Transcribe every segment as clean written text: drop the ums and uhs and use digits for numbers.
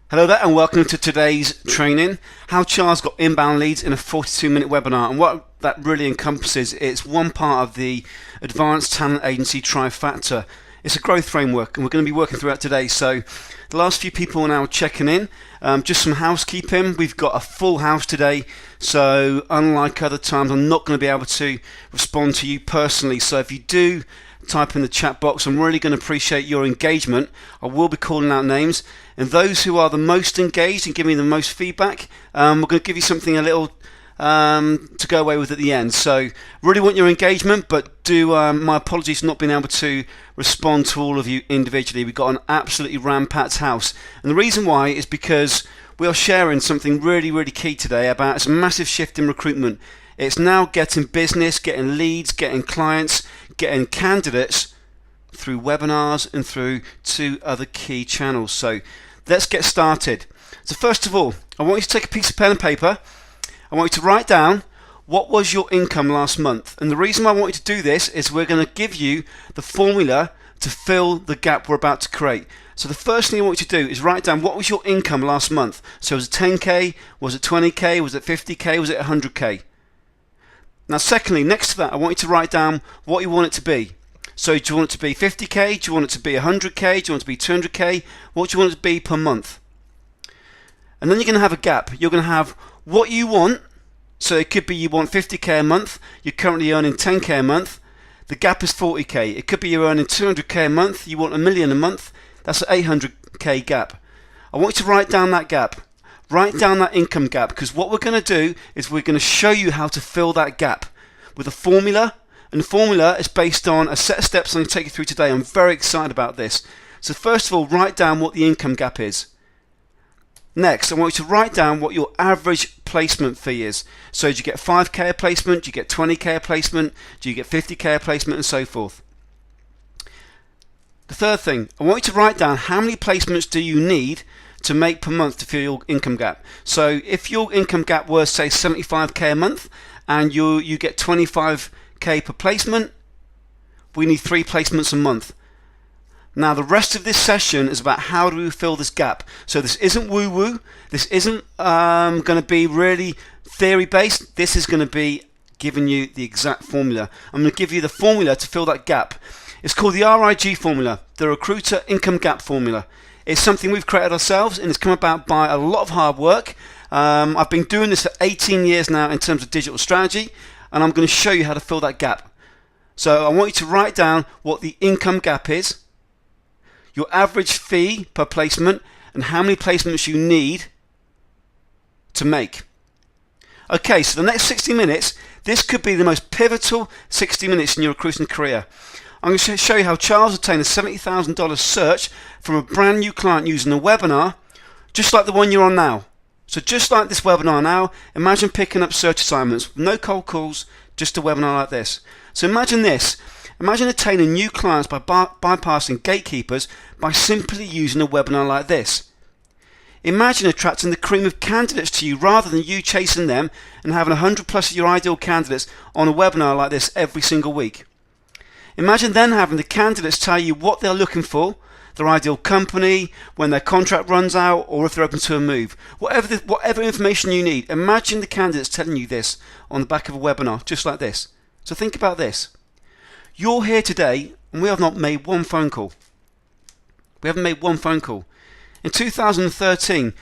Hello there and welcome to today's training, how Charles got inbound leads in a 42-minute webinar. And what that really encompasses, it's one part of the Advanced Talent Agency trifactor. It's a growth framework and we're going to be working through that today. So the last few people are now checking in. Just some housekeeping. We've got a full house today, so unlike other times I'm not going to be able to respond to you personally. So if you do type in the chat box, I'm really going to appreciate your engagement. I will be calling out names, and those who are the most engaged and give me the most feedback, we're going to give you something a little to go away with at the end. So really want your engagement, but my apologies for not being able to respond to all of you individually. We've got an absolutely ram-packed house, and the reason why is because we are sharing something really key today about it's a massive shift in recruitment. It's now getting business, getting leads, getting clients, getting candidates through webinars and through two other key channels. So let's get started. So first of all, I want you to take a piece of pen and paper. I want you to write down what was your income last month. And the reason I want you to do this is we're going to give you the formula to fill the gap we're about to create. So the first thing I want you to do is write down what was your income last month. So was it 10K? Was it 20K? Was it 50K? Was it 100K? Now secondly, next to that, I want you to write down what you want it to be. So do you want it to be 50K? Do you want it to be 100K? Do you want it to be 200K? What do you want it to be per month? And then you're going to have a gap. You're going to have what you want. So it could be you want 50K a month. You're currently earning 10K a month. The gap is 40K. It could be you're earning 200K a month. You want $1 million a month. That's an 800K gap. I want you to write down that gap. Write down that income gap, because what we're going to do is we're going to show you how to fill that gap with a formula, and the formula is based on a set of steps I'm going to take you through today. I'm very excited about this. So first of all, write down what the income gap is. Next, I want you to write down what your average placement fee is. So do you get 5K a placement, do you get 20K a placement, do you get 50K a placement, and so forth. The third thing, I want you to write down how many placements do you need to make per month to fill your income gap. So if your income gap was, say, 75K a month and you get 25K per placement, we need 3 placements a month. Now the rest of this session is about how do we fill this gap. So this isn't woo-woo, this isn't going to be really theory-based, this is going to be giving you the exact formula. I'm going to give you the formula to fill that gap. It's called the RIG formula, the Recruiter Income Gap Formula. It's something we've created ourselves, and it's come about by a lot of hard work. I've been doing this for 18 years now in terms of digital strategy, and I'm going to show you how to fill that gap. So I want you to write down what the income gap is, your average fee per placement, and how many placements you need to make. Okay, so the next 60 minutes, this could be the most pivotal 60 minutes in your recruiting career. I'm going to show you how Charles obtained a $70,000 search from a brand new client using a webinar, just like the one you're on now. So just like this webinar now, imagine picking up search assignments, no cold calls, just a webinar like this. So imagine this. Imagine attaining new clients by bypassing gatekeepers by simply using a webinar like this. Imagine attracting the cream of candidates to you rather than you chasing them and having 100 plus of your ideal candidates on a webinar like this every single week. Imagine then having the candidates tell you what they're looking for, their ideal company, when their contract runs out, or if they're open to a move. Whatever information you need, imagine the candidates telling you this on the back of a webinar, just like this. So think about this. You're here today, and we have not made one phone call. We haven't made one phone call. In 2013,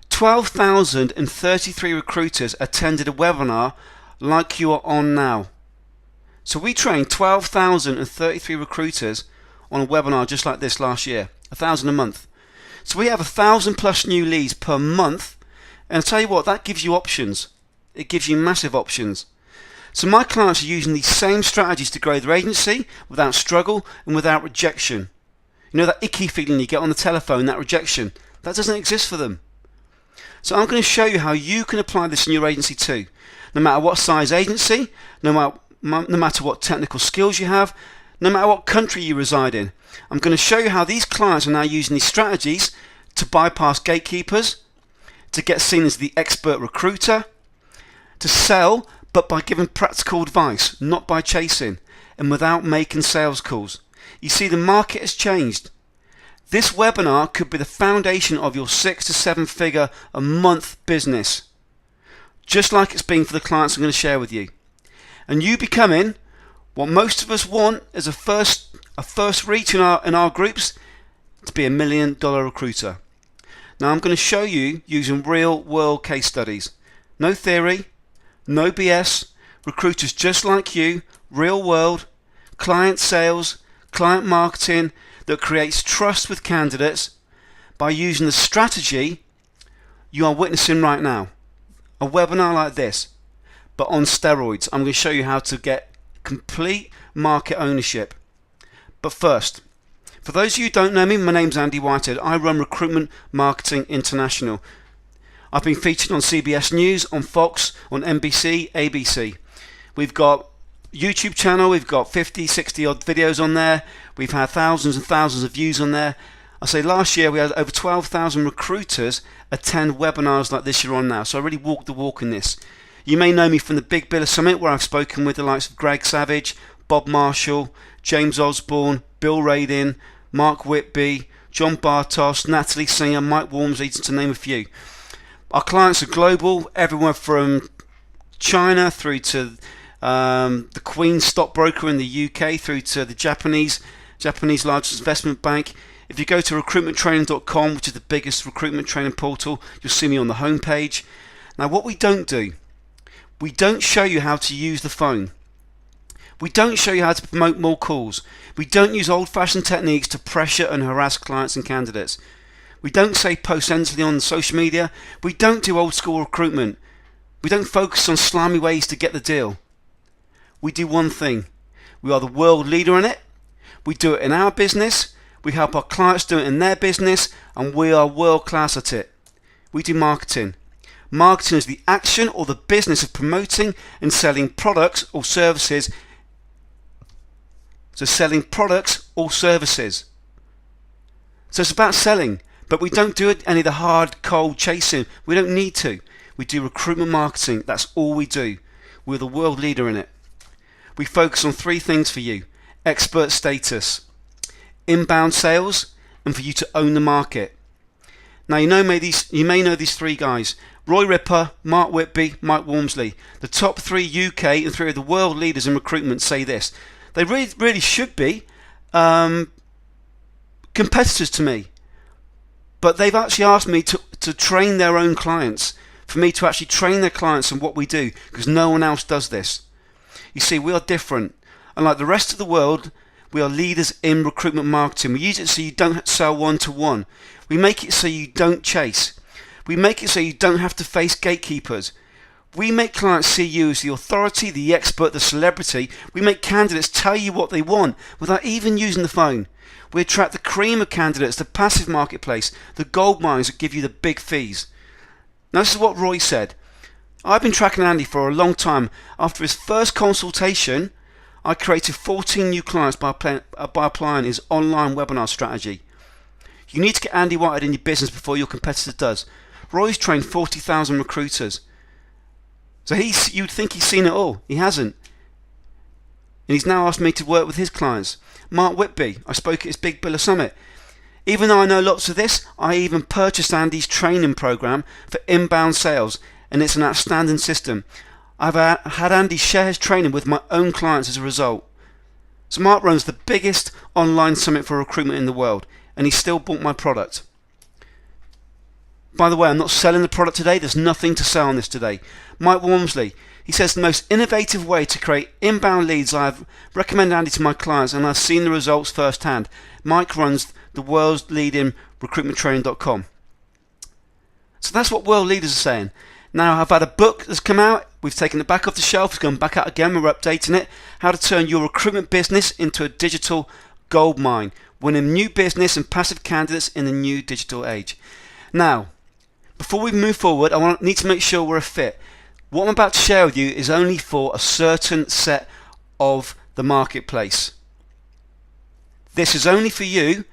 12,033 recruiters attended a webinar like you are on now. So we trained 12,033 recruiters on a webinar just like this last year, 1,000 a month. So we have 1,000 plus new leads per month, and I'll tell you what, that gives you options. It gives you massive options. So my clients are using these same strategies to grow their agency without struggle and without rejection. You know that icky feeling you get on the telephone, that rejection, that doesn't exist for them. So I'm going to show you how you can apply this in your agency too. No matter what size agency, no matter what technical skills you have, no matter what country you reside in. I'm going to show you how these clients are now using these strategies to bypass gatekeepers, to get seen as the expert recruiter, to sell, but by giving practical advice, not by chasing, and without making sales calls. You see, the market has changed. This webinar could be the foundation of your 6 to 7 figure a month business, just like it's been for the clients I'm going to share with you. And you becoming what most of us want as a first reach in our groups, to be $1 million recruiter. Now I'm going to show you using real world case studies. No theory, no BS, recruiters just like you, real world, client sales, client marketing that creates trust with candidates by using the strategy you are witnessing right now. A webinar like this, but on steroids. I'm going to show you how to get complete market ownership. But first, for those of you who don't know me, my name's Andy Whitehead. I run Recruitment Marketing International. I've been featured on CBS News, on Fox, on NBC, ABC. We've got YouTube channel, we've got 50, 60 odd videos on there. We've had thousands and thousands of views on there. I say last year we had over 12,000 recruiters attend webinars like this you're on now. So I really walked the walk in this. You may know me from the Big Biller Summit, where I've spoken with the likes of Greg Savage, Bob Marshall, James Osborne, Bill Radin, Mark Whitby, John Bartos, Natalie Singer, Mike Walmsley, to name a few. Our clients are global, everywhere from China through to the Queen's stockbroker in the UK, through to the Japanese largest investment bank. If you go to recruitmenttraining.com, which is the biggest recruitment training portal, you'll see me on the homepage. Now, what we don't do, we don't show you how to use the phone. We don't show you how to promote more calls. We don't use old-fashioned techniques to pressure and harass clients and candidates. We don't say post endlessly on social media. We don't do old-school recruitment. We don't focus on slimy ways to get the deal. We do one thing. We are the world leader in it. We do it in our business. We help our clients do it in their business, and we are world-class at it. We do marketing. Marketing is the action or the business of promoting and selling products or services. So selling products or services. So it's about selling, but we don't do any of the hard, cold chasing. We don't need to. We do recruitment marketing. That's all we do. We're the world leader in it. We focus on 3 things for you: expert status, inbound sales, and for you to own the market. Now you may know these 3 guys: Roy Ripper, Mark Whitby, Mike Walmsley. The top 3 UK and 3 of the world leaders in recruitment say this. They really should be competitors to me, but they've actually asked me to train their own clients, for me to actually train their clients on what we do, because no one else does this. You see, we are different. Unlike the rest of the world, we are leaders in recruitment marketing. We use it so you don't sell one-to-one. We make it so you don't chase. We make it so you don't have to face gatekeepers. We make clients see you as the authority, the expert, the celebrity. We make candidates tell you what they want without even using the phone. We attract the cream of candidates, the passive marketplace, the gold mines that give you the big fees. Now, this is what Roy said. I've been tracking Andy for a long time. After his first consultation, I created 14 new clients by applying his online webinar strategy. You need to get Andy Whitehead in your business before your competitor does. Roy's trained 40,000 recruiters. So you'd think he's seen it all. He hasn't. And he's now asked me to work with his clients. Mark Whitby, I spoke at his Big Biller Summit. Even though I know lots of this, I even purchased Andy's training program for inbound sales, and it's an outstanding system. I've had Andy share his training with my own clients as a result. So Mark runs the biggest online summit for recruitment in the world, and he still bought my product. By the way, I'm not selling the product today. There's nothing to sell on this today. Mike Walmsley, he says the most innovative way to create inbound leads I've recommended Andy to my clients, and I've seen the results firsthand. Mike runs the world's leading recruitmenttraining.com. So that's what world leaders are saying. Now, I've had a book that's come out. We've taken it back off the shelf. It's gone back out again. We're updating it. How to turn your recruitment business into a digital gold mine. Winning new business and passive candidates in the new digital age. Now, before we move forward, I need to make sure we're a fit. What I'm about to share with you is only for a certain set of the marketplace. This is only for you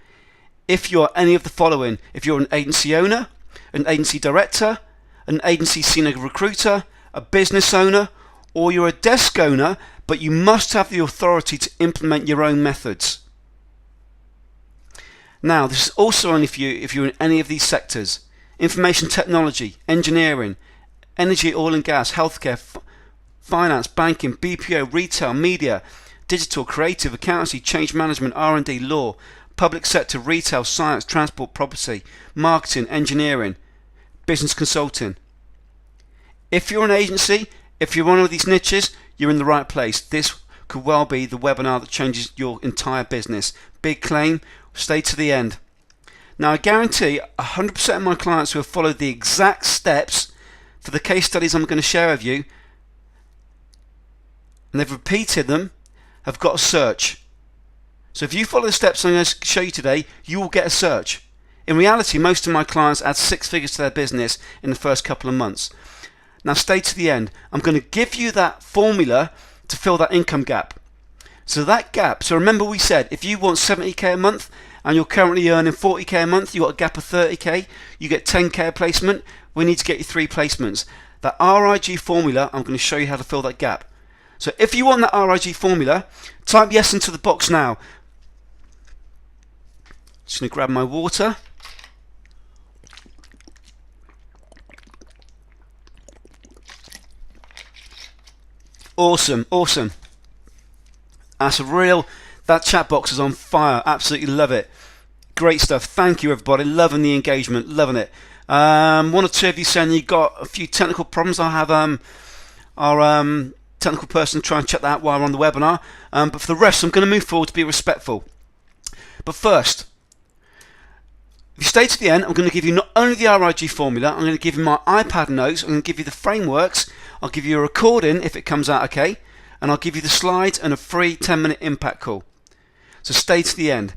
if you're any of the following. If you're an agency owner, an agency director, an agency senior recruiter, a business owner, or you're a desk owner, but you must have the authority to implement your own methods. Now, this is also only for you if you're in any of these sectors: information technology, engineering, energy, oil and gas, healthcare, finance, banking, BPO, retail, media, digital, creative, accountancy, change management, R&D, law, public sector, retail, science, transport, property, marketing, engineering, business consulting. If you're an agency, if you're one of these niches, you're in the right place. This could well be the webinar that changes your entire business. Big claim, stay to the end. Now, I guarantee 100% of my clients who have followed the exact steps for the case studies I'm going to share with you, and they've repeated them, have got a search. So if you follow the steps I'm going to show you today, you will get a search. In reality, most of my clients add 6 figures to their business in the first couple of months. Now stay to the end. I'm going to give you that formula to fill that income gap. So that gap, so remember we said if you want 70k a month and you're currently earning 40k a month, you've got a gap of 30k, you get 10k a placement, we need to get you 3 placements. That RIG formula, I'm going to show you how to fill that gap. So if you want that RIG formula, type yes into the box now. Just going to grab my water. Awesome, awesome. That chat box is on fire. Absolutely love it. Great stuff. Thank you, everybody. Loving the engagement. Loving it. One or two of you saying you got a few technical problems. I'll have our technical person try and check that out while we're on the webinar. But for the rest, I'm going to move forward to be respectful. But first, if you stay to the end, I'm going to give you not only the RIG formula, I'm going to give you my iPad notes, I'm going to give you the frameworks, I'll give you a recording if it comes out okay, and I'll give you the slides and a free 10-minute impact call. So stay to the end.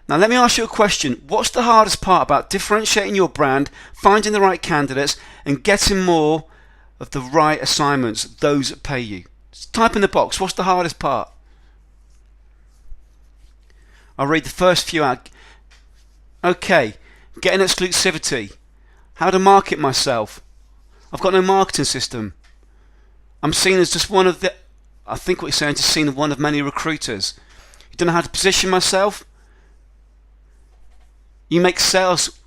Now let me ask you a question. What's the hardest part about differentiating your brand, finding the right candidates, and getting more of the right assignments, those that pay you? Just type in the box, what's the hardest part? I'll read the first few out. Okay, getting exclusivity. How to market myself. I've got no marketing system. I'm seen as just one of the, I think what you're saying is seen as one of many recruiters. You don't know how to position myself. You make sales.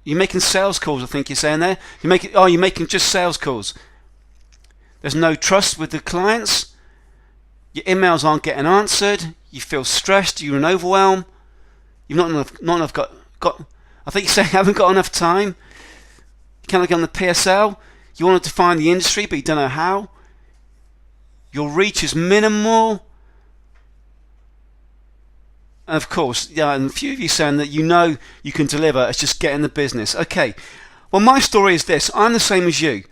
You're making sales calls, I think you're saying there. You're making just sales calls. There's no trust with the clients. Your emails aren't getting answered. You feel stressed. You're in overwhelm. You've not enough got. I think you're saying you haven't got enough time. You cannot get on the PSL. You want to define the industry, but you don't know how. Your reach is minimal. And of course, yeah, and a few of you saying that you know you can deliver. It's just getting the business. Okay. Well, my story is this. I'm the same as you.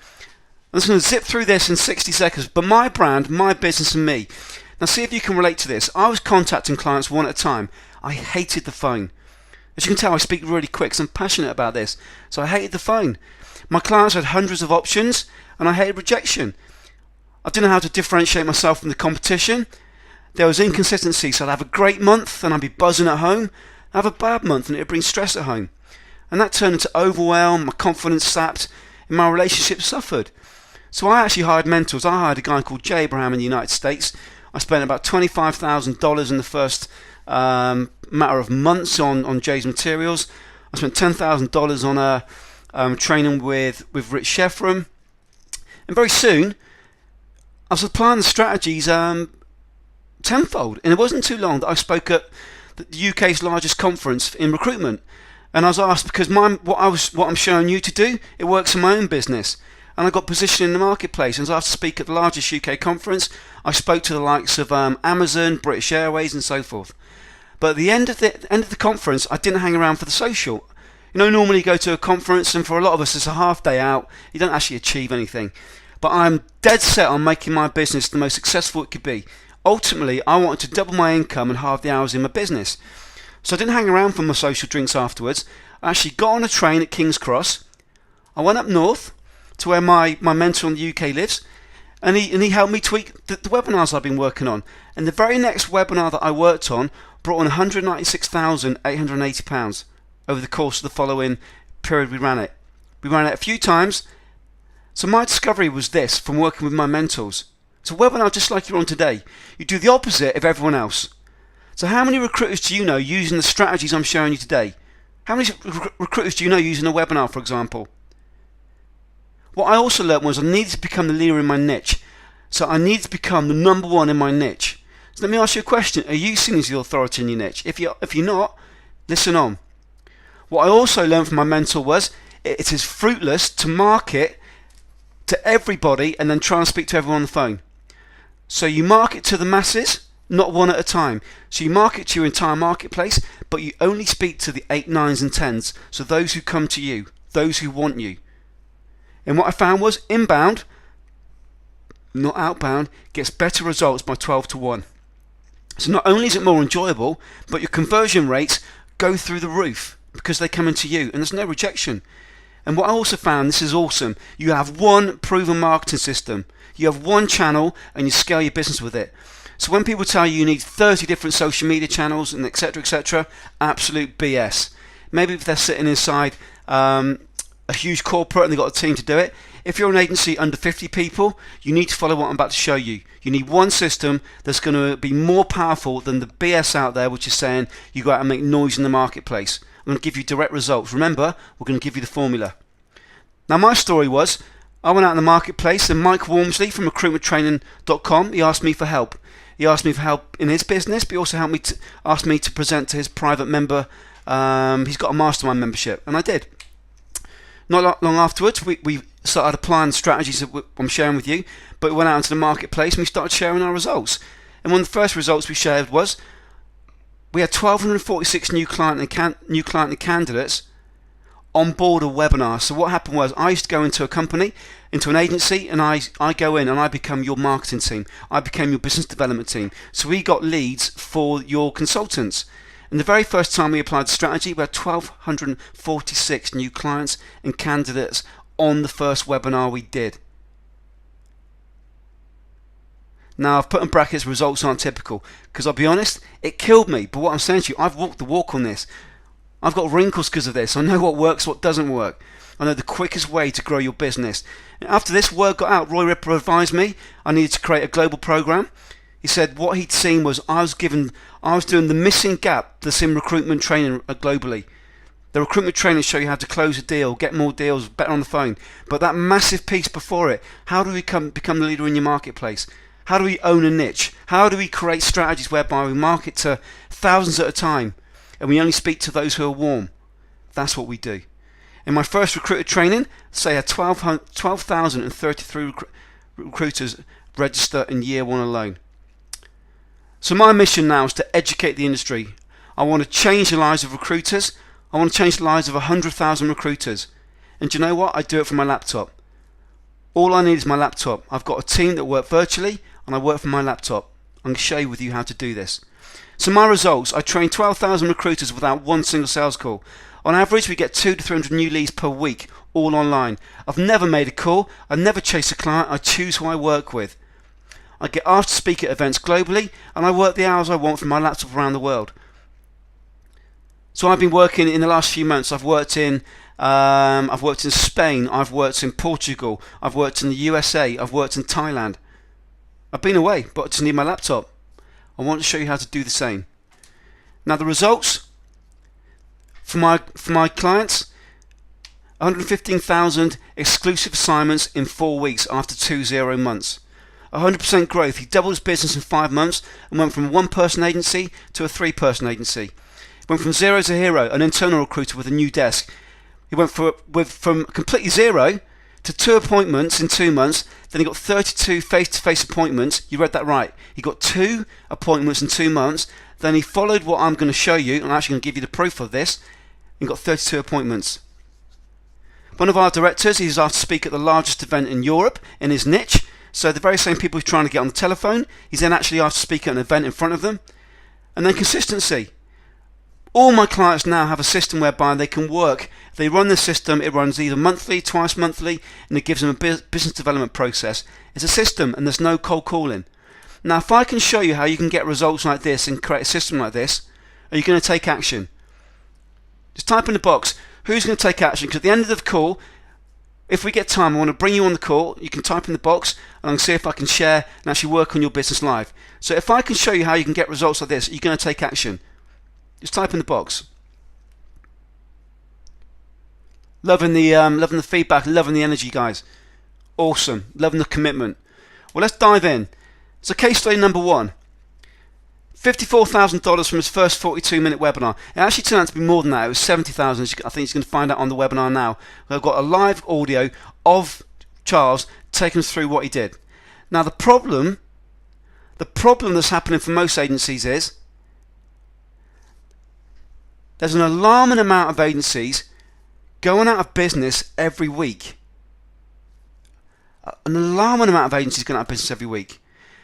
I'm just going to zip through this in 60 seconds. But my brand, my business, and me. Now, see if you can relate to this. I was contacting clients one at a time. I hated the phone. As you can tell, I speak really quick because I'm passionate about this. So I hated the phone. My clients had hundreds of options, and I hated rejection. I didn't know how to differentiate myself from the competition. There was inconsistency, so I'd have a great month and I'd be buzzing at home. I'd have a bad month and it'd bring stress at home. And that turned into overwhelm, my confidence sapped, and my relationship suffered. So I actually hired mentors. I hired a guy called Jay Abraham in the United States. I spent about $25,000 in the first matter of months on Jay's materials. I spent $10,000 on training with Rich Sheffram. And very soon, I was applying the strategies tenfold. And it wasn't too long that I spoke at the UK's largest conference in recruitment. And I was asked, because what I'm showing you to do, it works in my own business. And I got positioned in the marketplace. And I was asked to speak at the largest UK conference. I spoke to the likes of Amazon, British Airways, and so forth. But at the end of the conference, I didn't hang around for the social. You know, normally you go to a conference, and for a lot of us, it's a half day out. You don't actually achieve anything. But I'm dead set on making my business the most successful it could be. Ultimately, I wanted to double my income and halve the hours in my business. So I didn't hang around for my social drinks afterwards. I actually got on a train at King's Cross. I went up north to where my mentor in the UK lives, and he helped me tweak the webinars I've been working on. And the very next webinar that I worked on brought on £196,880 over the course of the following period we ran it. We ran it a few times. So my discovery was this from working with my mentors. It's a webinar just like you're on today. You do the opposite of everyone else. So how many recruiters do you know using the strategies I'm showing you today? How many recruiters do you know using a webinar, for example? What I also learned was I needed to become the leader in my niche. So I needed to become the number one in my niche. So let me ask you a question. Are you seen as the authority in your niche? If you're not, listen on. What I also learned from my mentor was it is fruitless to market to everybody and then try and speak to everyone on the phone. So you market to the masses, not one at a time. So you market to your entire marketplace, but you only speak to the 8, 9s and 10s. So those who come to you, those who want you. And what I found was inbound, not outbound, gets better results by 12 to 1. So not only is it more enjoyable, but your conversion rates go through the roof because they come into you and there's no rejection. And what I also found, this is awesome, you have one proven marketing system. You have one channel and you scale your business with it. So when people tell you you need 30 different social media channels and etc., absolute BS. Maybe if they're sitting inside a huge corporate and they've got a team to do it. If you're an agency under 50 people, you need to follow what I'm about to show you. You need one system that's going to be more powerful than the BS out there, which is saying you go out and make noise in the marketplace. I'm going to give you direct results. Remember, we're going to give you the formula. Now, my story was, I went out in the marketplace and Mike Walmsley from recruitmenttraining.com, he asked me for help. He asked me for help in his business, but he also asked me to present to his private member. He's got a mastermind membership, and I did. Not long afterwards, we started applying the strategies that I'm sharing with you, but we went out into the marketplace and we started sharing our results. And one of the first results we shared was we had 1,246 new client and candidates on board a webinar. So what happened was I used to go into a company, into an agency, and I go in and I become your marketing team. I became your business development team. So we got leads for your consultants. And the very first time we applied the strategy, we had 1,246 new clients and candidates on the first webinar we did. Now I've put in brackets results aren't typical, because I'll be honest, it killed me. But what I'm saying to you, I've walked the walk on this. I've got wrinkles because of this. I know what works, what doesn't work. I know the quickest way to grow your business. And after this word got out, Roy Ripper advised me I needed to create a global program. He said what he'd seen was I was doing the missing gap that's in recruitment training globally. The recruitment training show you how to close a deal, get more deals, better on the phone. But that massive piece before it, how do we become the leader in your marketplace? How do we own a niche? How do we create strategies whereby we market to thousands at a time and we only speak to those who are warm? That's what we do. In my first recruiter training, say I had 12,033 recruiters register in year one alone. So my mission now is to educate the industry. I want to change the lives of recruiters. I want to change the lives of 100,000 recruiters. And do you know what? I do it from my laptop. All I need is my laptop. I've got a team that work virtually and I work from my laptop. I'm going to show you with you how to do this. So my results, I train 12,000 recruiters without one single sales call. On average, we get 200 to 300 new leads per week, all online. I've never made a call. I never chase a client. I choose who I work with. I get asked to speak at events globally, and I work the hours I want from my laptop around the world. So I've been working in the last few months. I've worked in Spain. I've worked in Portugal. I've worked in the USA. I've worked in Thailand. I've been away, but I just need my laptop. I want to show you how to do the same. Now the results for my clients: 115,000 exclusive assignments in 4 weeks after 0 months. 100% growth. He doubled his business in 5 months and went from a 1-person agency to a 3-person agency. Went from zero to hero, an internal recruiter with a new desk. He went from completely zero to 2 appointments in 2 months. Then he got 32 face-to-face appointments. You read that right. He got 2 appointments in 2 months. Then he followed what I'm going to show you. I'm actually going to give you the proof of this. And got 32 appointments. One of our directors, he's asked to speak at the largest event in Europe in his niche. So the very same people he's trying to get on the telephone, he's then actually asked to speak at an event in front of them. And then consistency. All my clients now have a system whereby they can work. They run the system, it runs either monthly, twice monthly, and it gives them a business development process. It's a system and there's no cold calling. Now if I can show you how you can get results like this and create a system like this, are you going to take action? Just type in the box, who's going to take action? Because at the end of the call, If we get time, I want to bring you on the call. You can type in the box and I'll see if I can share and actually work on your business live. So if I can show you how you can get results like this, you're going to take action. Just type in the box. Loving the feedback, loving the energy, guys. Awesome. Loving the commitment. Well, let's dive in. So case study number 1. $54,000 from his first 42-minute webinar. It actually turned out to be more than that. It was $70,000. I think he's going to find out on the webinar now. I've got a live audio of Charles taking us through what he did. Now the problem that's happening for most agencies is there's an alarming amount of agencies going out of business every week. An alarming amount of agencies going out of business every week.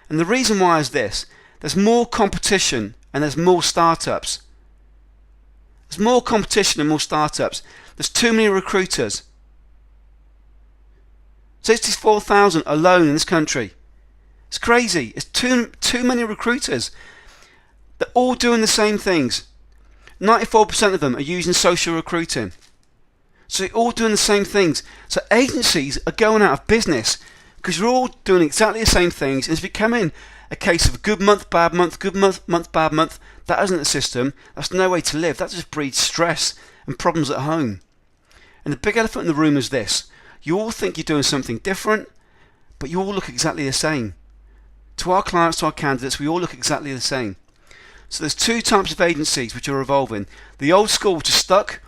And the reason why is this. There's more competition and there's more startups. There's more competition and more startups. There's too many recruiters. 64,000 alone in this country. It's crazy. It's too many recruiters. They're all doing the same things. 94% of them are using social recruiting. So they're all doing the same things. So agencies are going out of business because you're all doing exactly the same things. And it's becoming a case of good month, bad month, good month, bad month. That isn't the system. That's no way to live. That just breeds stress and problems at home. And the big elephant in the room is this. You all think you're doing something different, but you all look exactly the same. To our clients, to our candidates, we all look exactly the same. So there's 2 types of agencies which are evolving. The old school, which are stuck.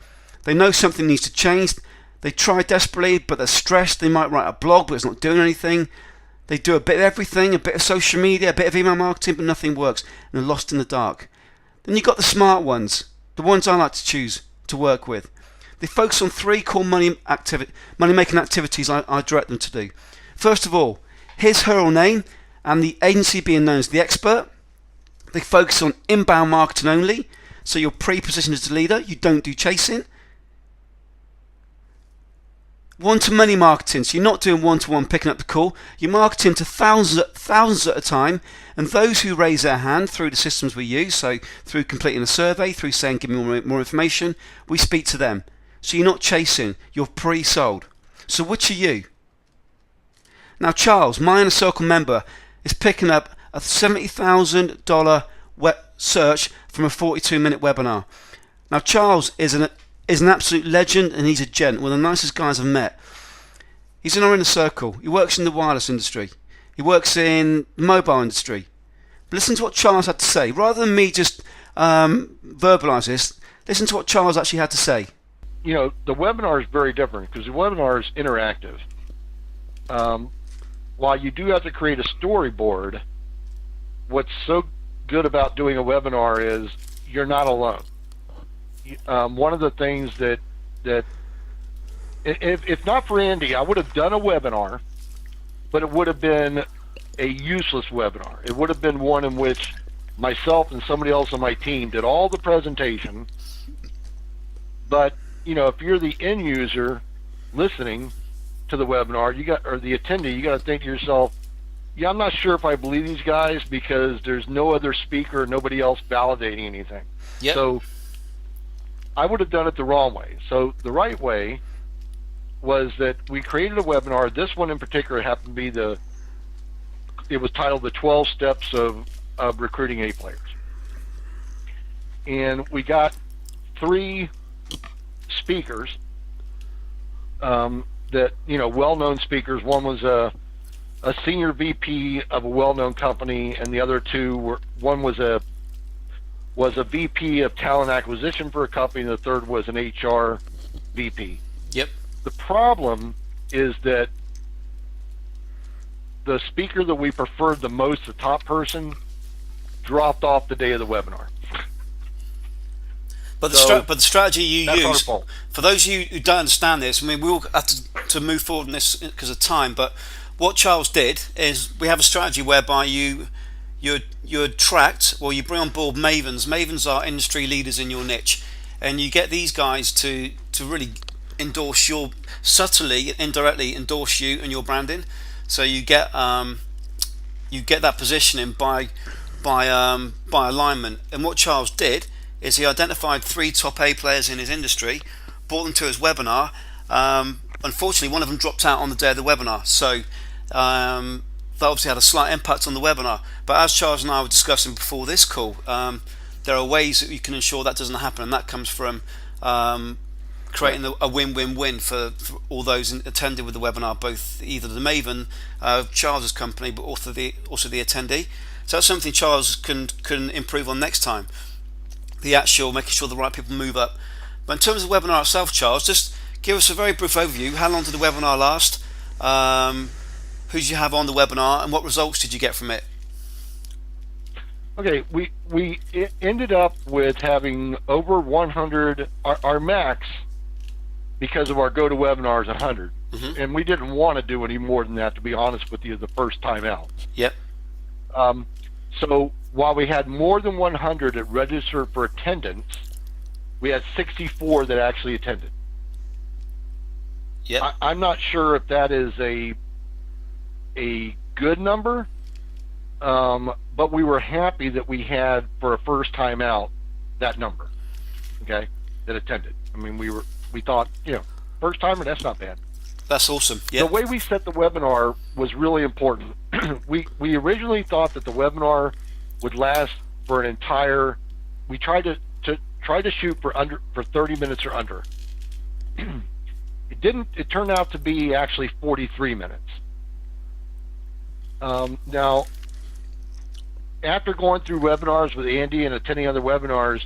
They know something needs to change. They try desperately, but they're stressed. They might write a blog, but it's not doing anything. They do a bit of everything, a bit of social media, a bit of email marketing, but nothing works. And they're lost in the dark. Then you've got the smart ones, the ones I like to choose to work with. They focus on 3 core money-making activities I direct them to do. First of all, his, her, or name, and the agency being known as the expert. They focus on inbound marketing only, so you're pre-positioned as a leader. You don't do chasing. One-to-many marketing, so you're not doing one-to-one picking up the call. You're marketing to thousands at a time, and those who raise their hand through the systems we use, so through completing a survey, through saying give me more information, we speak to them. So you're not chasing, you're pre-sold. So which are you? Now Charles, my Inner Circle member, is picking up a $70,000 search from a 42-minute webinar. Now Charles is an absolute legend and he's a gent, one of the nicest guys I've met. He's in our Inner Circle. He works in the wireless industry. He works in the mobile industry. But listen to what Charles had to say. Rather than me just verbalise this, listen to what Charles actually had to say. You know, the webinar is very different because the webinar is interactive. While you do have to create a storyboard, what's so good about doing a webinar is you're not alone. One of the things that if not for Andy, I would have done a webinar, but it would have been a useless webinar. It would have been one in which myself and somebody else on my team did all the presentation, but you know, if you're the end user listening to the webinar, or the attendee, you got to think to yourself, yeah, I'm not sure if I believe these guys because there's no other speaker, nobody else validating anything. Yep. So I would have done it the wrong way. So the right way was that we created a webinar. This one in particular happened to be it was titled the 12 Steps of Recruiting A Players. And we got 3 speakers that, you know, well-known speakers. One was a senior VP of a well-known company, and the other 2 were, one was a VP of talent acquisition for a company, and the third was an HR VP. Yep. The problem is that the speaker that we preferred the most, the top person, dropped off the day of the webinar. But the strategy you use, for those of you who don't understand this, I mean, we'll have to move forward in this because of time, but what Charles did is we have a strategy whereby you attract, well, you bring on board Mavens. Mavens are industry leaders in your niche, and you get these guys to really endorse subtly, indirectly endorse you and your branding. So you get that positioning by alignment. And what Charles did is he identified 3 top A players in his industry, brought them to his webinar, unfortunately, one of them dropped out on the day of the webinar. So that obviously had a slight impact on the webinar. But as Charles and I were discussing before this call, there are ways that you can ensure that doesn't happen, and that comes from creating a win-win-win for all those attending with the webinar, both either the Maven, Charles's company, but also the attendee. So that's something Charles can improve on next time. The actual making sure the right people move up. But in terms of the webinar itself, Charles, just give us a very brief overview. How long did the webinar last? Who did you have on the webinar, and what results did you get from it? Okay, we ended up with having over 100. Our max, because of our GoToWebinar, is 100, and we didn't want to do any more than that, to be honest with you, the first time out. Yep. So while we had more than 100 that registered for attendance, we had 64 that actually attended. Yep. I'm not sure if that is a good number, but we were happy that we had, for a first time out, that number, okay, that attended. I mean, we thought, first timer, that's not bad. That's awesome. Yep. The way we set the webinar was really important. we originally thought that the webinar would last for an entire. We tried to shoot for 30 minutes or under. It didn't. It turned out to be actually 43 minutes. Now, after going through webinars with Andy and attending other webinars,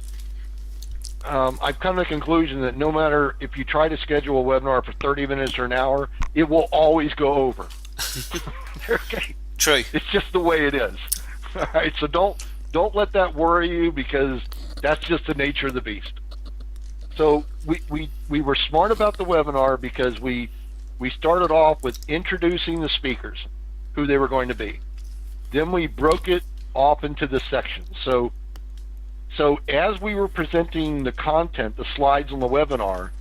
I've come to the conclusion that no matter if you try to schedule a webinar for 30 minutes or an hour, it will always go over. Okay. True. It's just the way it is. All right. So don't let that worry you, because that's just the nature of the beast. So we were smart about the webinar, because we started off with introducing the speakers, who they were going to be. Then we broke it off into the sections. So as we were presenting the content, the slides on the webinar,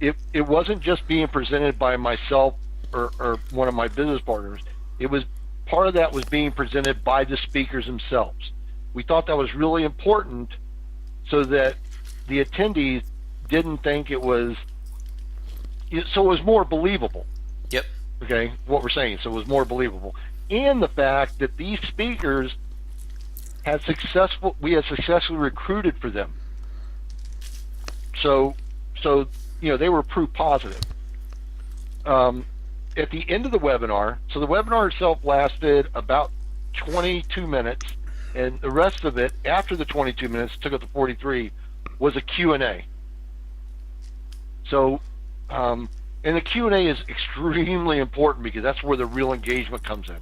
it wasn't just being presented by myself or one of my business partners. It was part of that was being presented by the speakers themselves. We thought that was really important, so that the attendees didn't think it was, so it was more believable. Yep. Okay, what we're saying, so it was more believable. And the fact that these speakers we had successfully recruited for them. So they were proof positive. At the end of the webinar, so the webinar itself lasted about 22 minutes, and the rest of it, after the 22 minutes, took up to 43, was a Q&A. So, and the Q&A is extremely important, because that's where the real engagement comes in.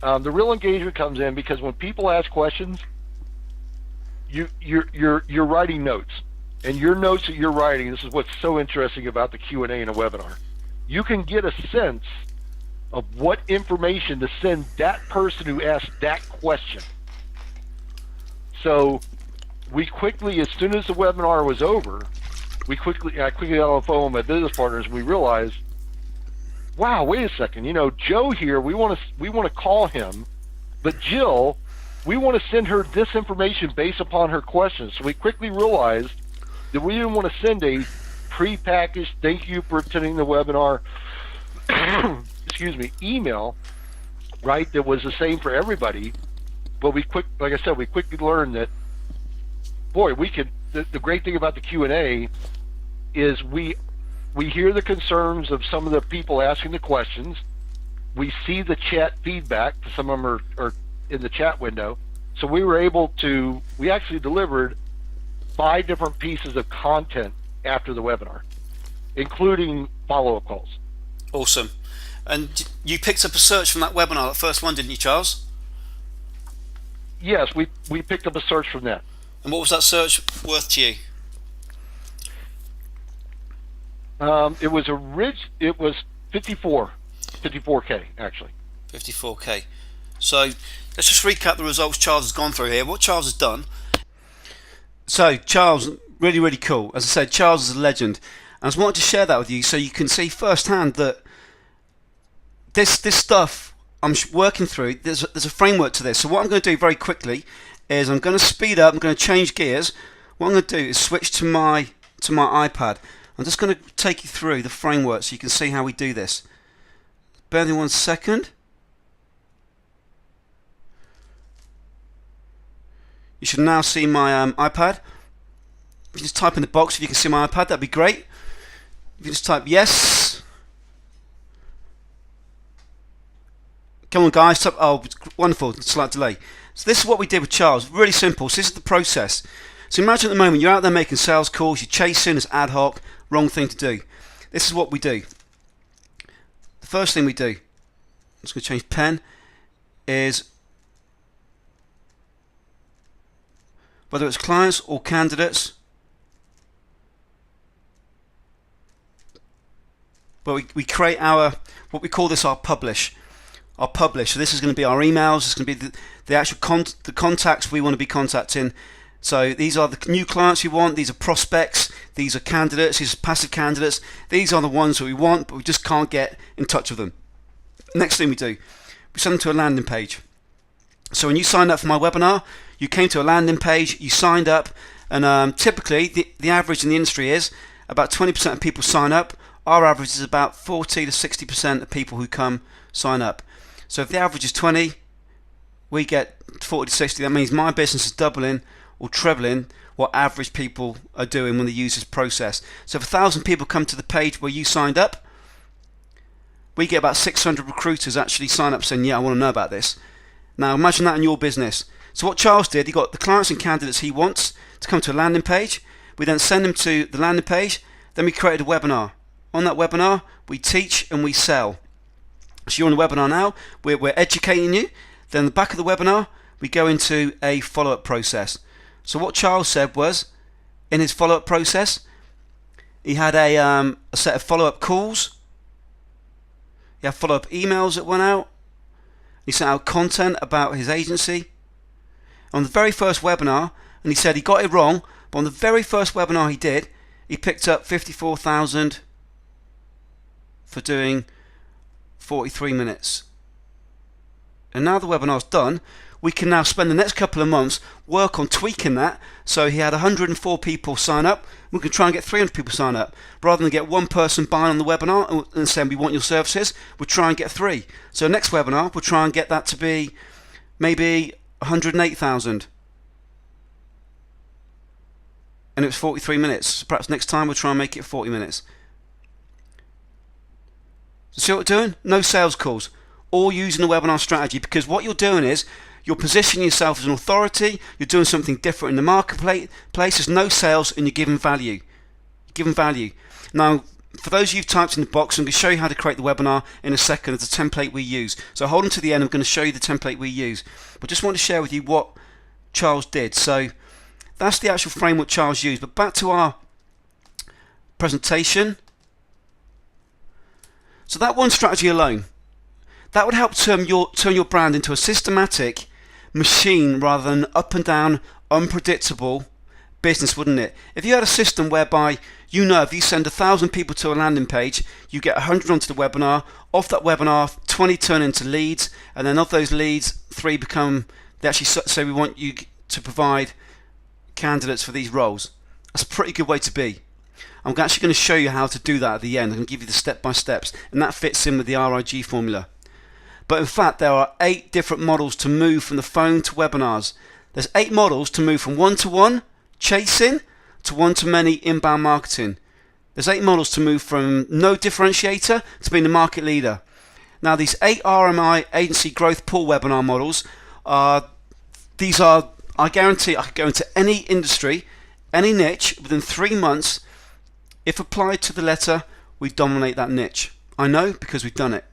The real engagement comes in because when people ask questions, you're writing notes, and your notes that you're writing. This is what's so interesting about the Q&A in a webinar. You can get a sense of what information to send that person who asked that question. So we quickly, as soon as the webinar was over, I quickly got on the phone with my business partners, and we realized, wow, wait a second, Joe here, we want to call him, but Jill, we want to send her this information based upon her questions. So we quickly realized that we didn't want to send a prepackaged "thank you for attending the webinar" email, right, that was the same for everybody. But like I said, we quickly learned that, boy, the great thing about the Q&A is we hear the concerns of some of the people asking the questions. We see the chat feedback. Some of them are in the chat window. So we actually delivered 5 different pieces of content after the webinar, including follow-up calls. Awesome. And you picked up a search from that webinar, that first one, didn't you, Charles? Yes, we picked up a search from that. And what was that search worth to you? It was 54K actually. 54K. So let's just recap the results Charles has gone through here. What Charles has done. So Charles, really, really cool. As I said, Charles is a legend. And I just wanted to share that with you so you can see firsthand that this stuff I'm working through, there's a framework to this. So what I'm going to do very quickly is I'm going to speed up, I'm going to change gears. What I'm going to do is switch to my iPad. I'm just going to take you through the framework so you can see how we do this. Bear with me 1 second. You should now see my iPad. If you just type in the box, if you can see my iPad, that'd be great. If you just type yes. Come on guys, type, oh wonderful, slight delay. So this is what we did with Charles, really simple. So this is the process. So imagine at the moment you're out there making sales calls, you're chasing, it's ad hoc, wrong thing to do. This is what we do. The first thing we do, I'm just going to change pen, is whether it's clients or candidates, but we create our, what we call this our publish. Our publish. So this is going to be our emails, it's going to be the actual the contacts we want to be contacting. So these are the new clients we want, these are prospects, these are candidates, these are passive candidates. These are the ones that we want, but we just can't get in touch with them. Next thing we do, we send them to a landing page. So when you signed up for my webinar, you came to a landing page, you signed up, and typically the average in the industry is about 20% of people sign up. Our average is about 40 to 60% of people who come sign up. So if the average is 20, we get 40 to 60. That means my business is doubling or trebling what average people are doing when they use this process. So if 1,000 people come to the page where you signed up, we get about 600 recruiters actually sign up saying, yeah, I want to know about this. Now imagine that in your business. So what Charles did, he got the clients and candidates he wants to come to a landing page. We then send them to the landing page. Then we created a webinar. On that webinar, we teach and we sell. So you're on the webinar now, we're educating you. Then in the back of the webinar, we go into a follow-up process. So what Charles said was, in his follow-up process, he had a set of follow-up calls. He had follow-up emails that went out. He sent out content about his agency. On the very first webinar, and he said he got it wrong, but on the very first webinar he did, he picked up 54,000 for doing 43 minutes. And now the webinar's done, we can now spend the next couple of months work on tweaking that. So he had 104 people sign up. We can try and get 300 people sign up. Rather than get one person buying on the webinar and saying we want your services, we'll try and get 3. So next webinar, we'll try and get that to be maybe 108,000. And it was 43 minutes. So perhaps next time we'll try and make it 40 minutes. So see what we're doing? No sales calls. All using the webinar strategy, because what you're doing is you're positioning yourself as an authority, you're doing something different in the marketplace, there's no sales, and you're giving value. You're giving value. Now, for those of you who've typed in the box, I'm going to show you how to create the webinar in a second. It's a template we use. So hold on to the end, I'm going to show you the template we use. But just want to share with you what Charles did. So that's the actual framework Charles used. But back to our presentation. So that one strategy alone, that would help turn your brand into a systematic machine rather than up and down, unpredictable business, wouldn't it? If you had a system whereby you know if you send 1,000 people to a landing page, you get 100 onto the webinar, off that webinar 20 turn into leads, and then of those leads 3 become, they actually say we want you to provide candidates for these roles. That's a pretty good way to be. I'm actually going to show you how to do that at the end. I'm going to give you the step-by-steps, and that fits in with the RIG formula. But in fact, there are 8 different models to move from the phone to webinars. There's 8 models to move from one-to-one chasing to one-to-many inbound marketing. There's 8 models to move from no differentiator to being the market leader. Now, these 8 RMI agency growth pool webinar models are, I guarantee I could go into any industry, any niche within 3 months. If applied to the letter, we dominate that niche. I know because we've done it.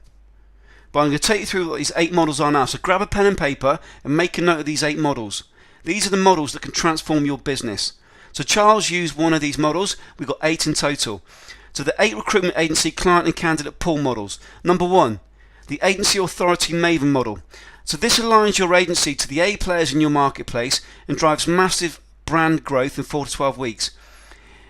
But I'm going to take you through what these 8 models are now. So grab a pen and paper and make a note of these 8 models. These are the models that can transform your business. So Charles used one of these models. We've got 8 in total. So the 8 recruitment agency client and candidate pool models. Number 1, the agency authority Maven model. So this aligns your agency to the A players in your marketplace and drives massive brand growth in 4 to 12 weeks.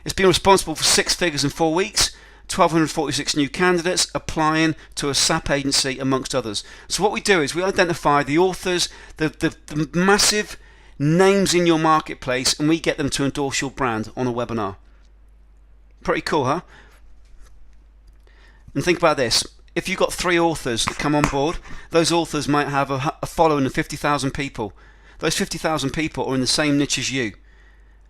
It's been responsible for 6 figures in 4 weeks, 1,246 new candidates applying to a SAP agency, amongst others. So what we do is we identify the authors, the massive names in your marketplace, and we get them to endorse your brand on a webinar. Pretty cool, huh? And think about this. If you've got 3 authors that come on board, those authors might have a following of 50,000 people. Those 50,000 people are in the same niche as you.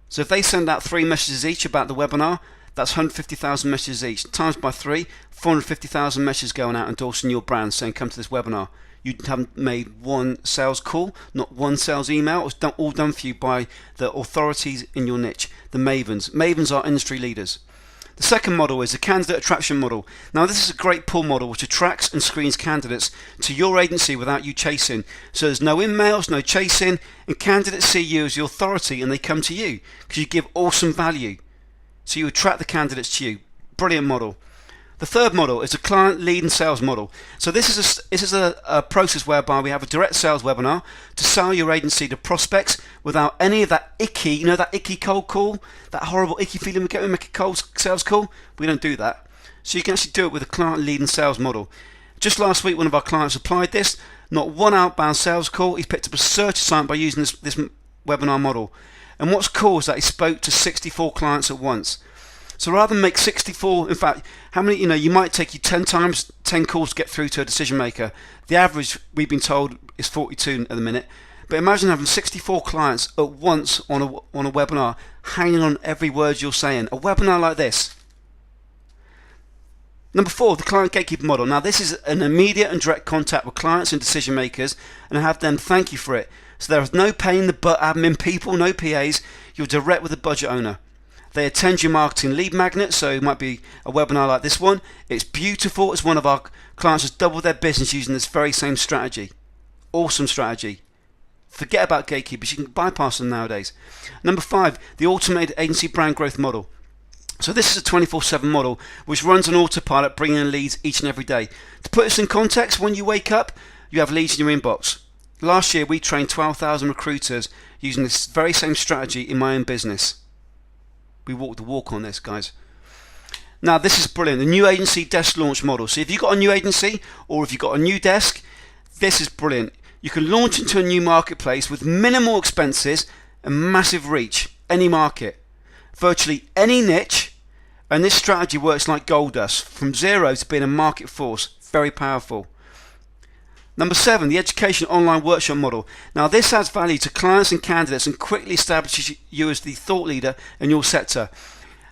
So if they send out 3 messages each about the webinar, that's 150,000 messages each. Times by 3, 450,000 messages going out endorsing your brand saying come to this webinar. You haven't made one sales call, not one sales email. It's all done for you by the authorities in your niche, the Mavens. Mavens are industry leaders. The second model is the candidate attraction model. Now this is a great pull model which attracts and screens candidates to your agency without you chasing. So there's no emails, no chasing, and candidates see you as the authority and they come to you because you give awesome value. So you attract the candidates to you. Brilliant model. The third model is a client lead and sales model. So this is a process whereby we have a direct sales webinar to sell your agency to prospects without any of that icky, you know, that icky cold call, that horrible icky feeling we get when we make a cold sales call. We don't do that. So you can actually do it with a client lead and sales model. Just last week, one of our clients applied this. Not one outbound sales call. He's picked up a search assignment by using this webinar model. And what's cool is that he spoke to 64 clients at once. So rather than make 64, in fact, how many, you might take you 10 times, 10 calls to get through to a decision maker. The average, we've been told, is 42 at the minute. But imagine having 64 clients at once on a webinar, hanging on every word you're saying. A webinar like this. Number 4, the client gatekeeper model. Now this is an immediate and direct contact with clients and decision makers and have them thank you for it. So there is no pain in the butt admin people, no PAs. You're direct with the budget owner. They attend your marketing lead magnet, so it might be a webinar like this one. It's beautiful. It's one of our clients has doubled their business using this very same strategy. Awesome strategy. Forget about gatekeepers. You can bypass them nowadays. Number 5, the automated agency brand growth model. So this is a 24/7 model which runs on autopilot, bringing in leads each and every day. To put this in context, when you wake up, you have leads in your inbox. Last year, we trained 12,000 recruiters using this very same strategy in my own business. We walk the walk on this, guys. Now this is brilliant, the new agency desk launch model. So if you've got a new agency or if you've got a new desk, this is brilliant. You can launch into a new marketplace with minimal expenses and massive reach, any market, virtually any niche, and this strategy works like gold dust, from zero to being a market force. Very powerful. Number 7, the education online workshop model. Now this adds value to clients and candidates and quickly establishes you as the thought leader in your sector.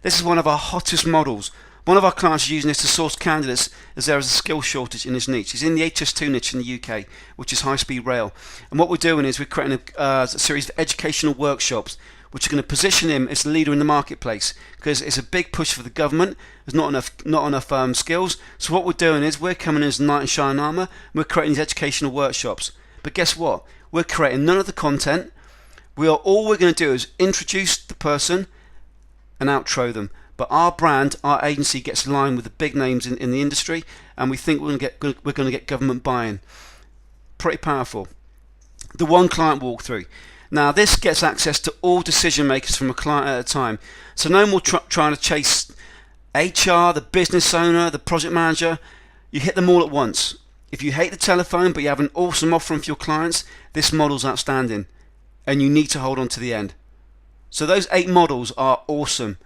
This is one of our hottest models. One of our clients is using this to source candidates as there is a skill shortage in this niche. He's in the HS2 niche in the UK, which is high-speed rail. And what we're doing is we're creating a series of educational workshops which are going to position him as the leader in the marketplace, because it's a big push for the government. There's not enough skills. So what we're doing is we're coming in as knight in shining armour, and we're creating these educational workshops. But guess what? We're creating none of the content. All we're going to do is introduce the person and outro them. But our brand, our agency gets aligned with the big names in the industry, and we think we're going to get government buy-in. Pretty powerful. The one client walkthrough. Now this gets access to all decision makers from a client at a time. So no more trying to chase HR, the business owner, the project manager. You hit them all at once. If you hate the telephone but you have an awesome offering for your clients, this model's outstanding and you need to hold on to the end. So those 8 models are awesome.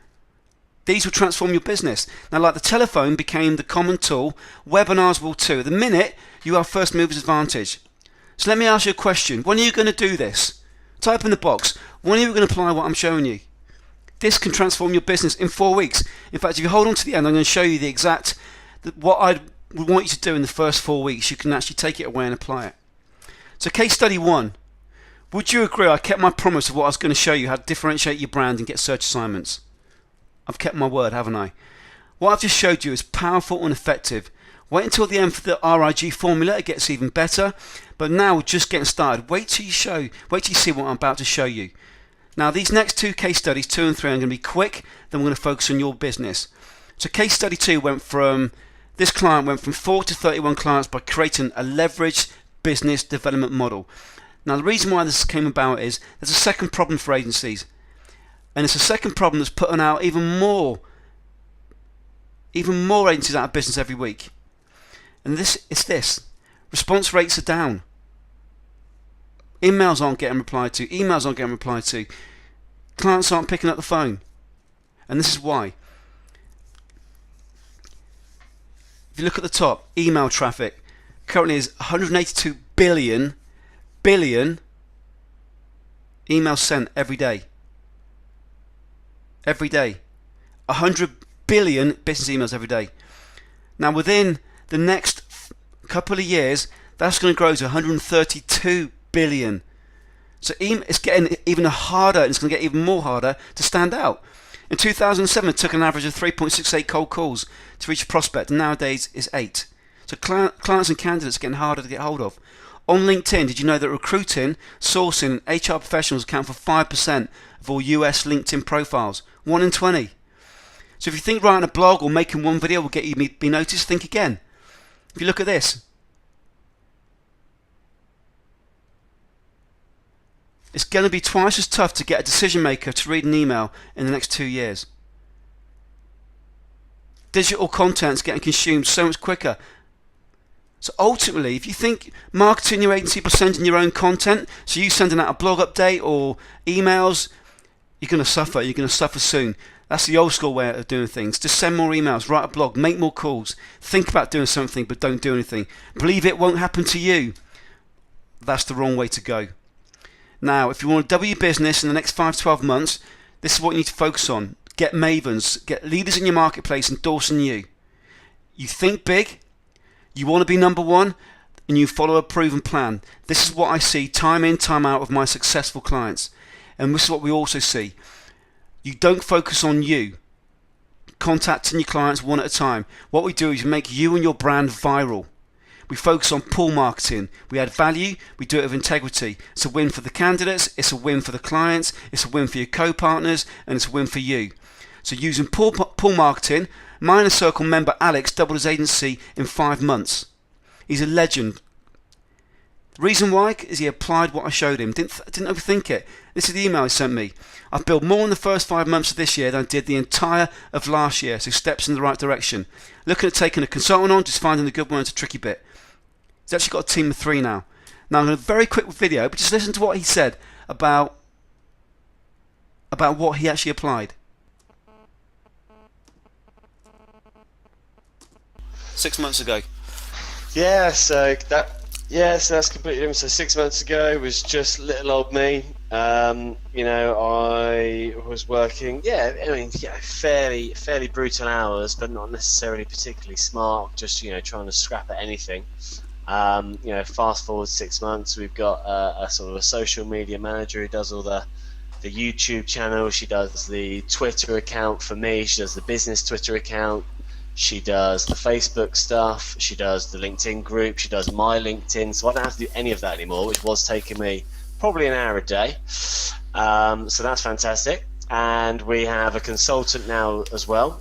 These will transform your business. Now like the telephone became the common tool, webinars will too. At the minute, you have first mover's advantage. So let me ask you a question. When are you going to do this? Type in the box, when are you going to apply what I'm showing you? This can transform your business in 4 weeks. In fact, if you hold on to the end, I'm going to show you the exact, what I would want you to do in the first 4 weeks. You can actually take it away and apply it. So case study 1. Would you agree I kept my promise of what I was going to show you, how to differentiate your brand and get search assignments? I've kept my word, haven't I? What I've just showed you is powerful and effective. Wait until the end for the RIG formula, it gets even better. But now we're just getting started. Wait till you see what I'm about to show you. Now these next 2 case studies, 2 and 3, are going to be quick, then we're going to focus on your business. So case study 2 this client went from 4 to 31 clients by creating a leveraged business development model. Now the reason why this came about is there's a second problem for agencies. And it's a second problem that's putting out even more agencies out of business every week. And this. Response rates are down. Emails aren't getting replied to. Emails aren't getting replied to. Clients aren't picking up the phone. And this is why. If you look at the top, email traffic currently is 182 billion emails sent every day. Every day. 100 billion business emails every day. Now within the next couple of years, that's going to grow to 132 billion. So it's getting even harder, and it's going to get even more harder to stand out. In 2007, it took an average of 3.68 cold calls to reach a prospect, and nowadays it's 8. So clients and candidates are getting harder to get hold of. On LinkedIn, did you know that recruiting, sourcing, and HR professionals account for 5% of all US LinkedIn profiles? 1 in 20. So if you think writing a blog or making one video will get you be noticed, think again. If you look at this, it's going to be twice as tough to get a decision maker to read an email in the next 2 years. Digital content's getting consumed so much quicker. So ultimately, if you think marketing your agency by sending your own content, so you sending out a blog update or emails, you're going to suffer. You're going to suffer soon. That's the old school way of doing things. Just send more emails, write a blog, make more calls. Think about doing something, but don't do anything. Believe it won't happen to you. That's the wrong way to go. Now, if you want to double your business in the next 5 to 12 months, this is what you need to focus on. Get mavens, get leaders in your marketplace endorsing you. You think big, you want to be number one, and you follow a proven plan. This is what I see time in, time out with my successful clients. And this is what we also see. You don't focus on you, contacting your clients one at a time. What we do is make you and your brand viral. We focus on pull marketing. We add value. We do it with integrity. It's a win for the candidates. It's a win for the clients. It's a win for your co-partners, and it's a win for you. So using pull marketing, my inner circle member Alex doubled his agency in 5 months. He's a legend. The reason why is he applied what I showed him. Didn't overthink it. This is the email he sent me. I've built more in the first 5 months of this year than I did the entire of last year. So steps in the right direction. Looking at taking a consultant on, just finding the good one's a tricky bit. He's actually got a team of 3 now. Now I'm going to do a very quick video, but just listen to what he said about what he actually applied. 6 months ago. So that's completely different. So 6 months ago was just little old me. I was working, fairly brutal hours, but not necessarily particularly smart. Just trying to scrap at anything. Fast forward 6 months, we've got a sort of a social media manager who does all the YouTube channel. She does the Twitter account for me. She does the business Twitter account. She does the Facebook stuff. She does the LinkedIn group. She does my LinkedIn. So I don't have to do any of that anymore, which was taking me probably an hour a day. So that's fantastic. And we have a consultant now as well,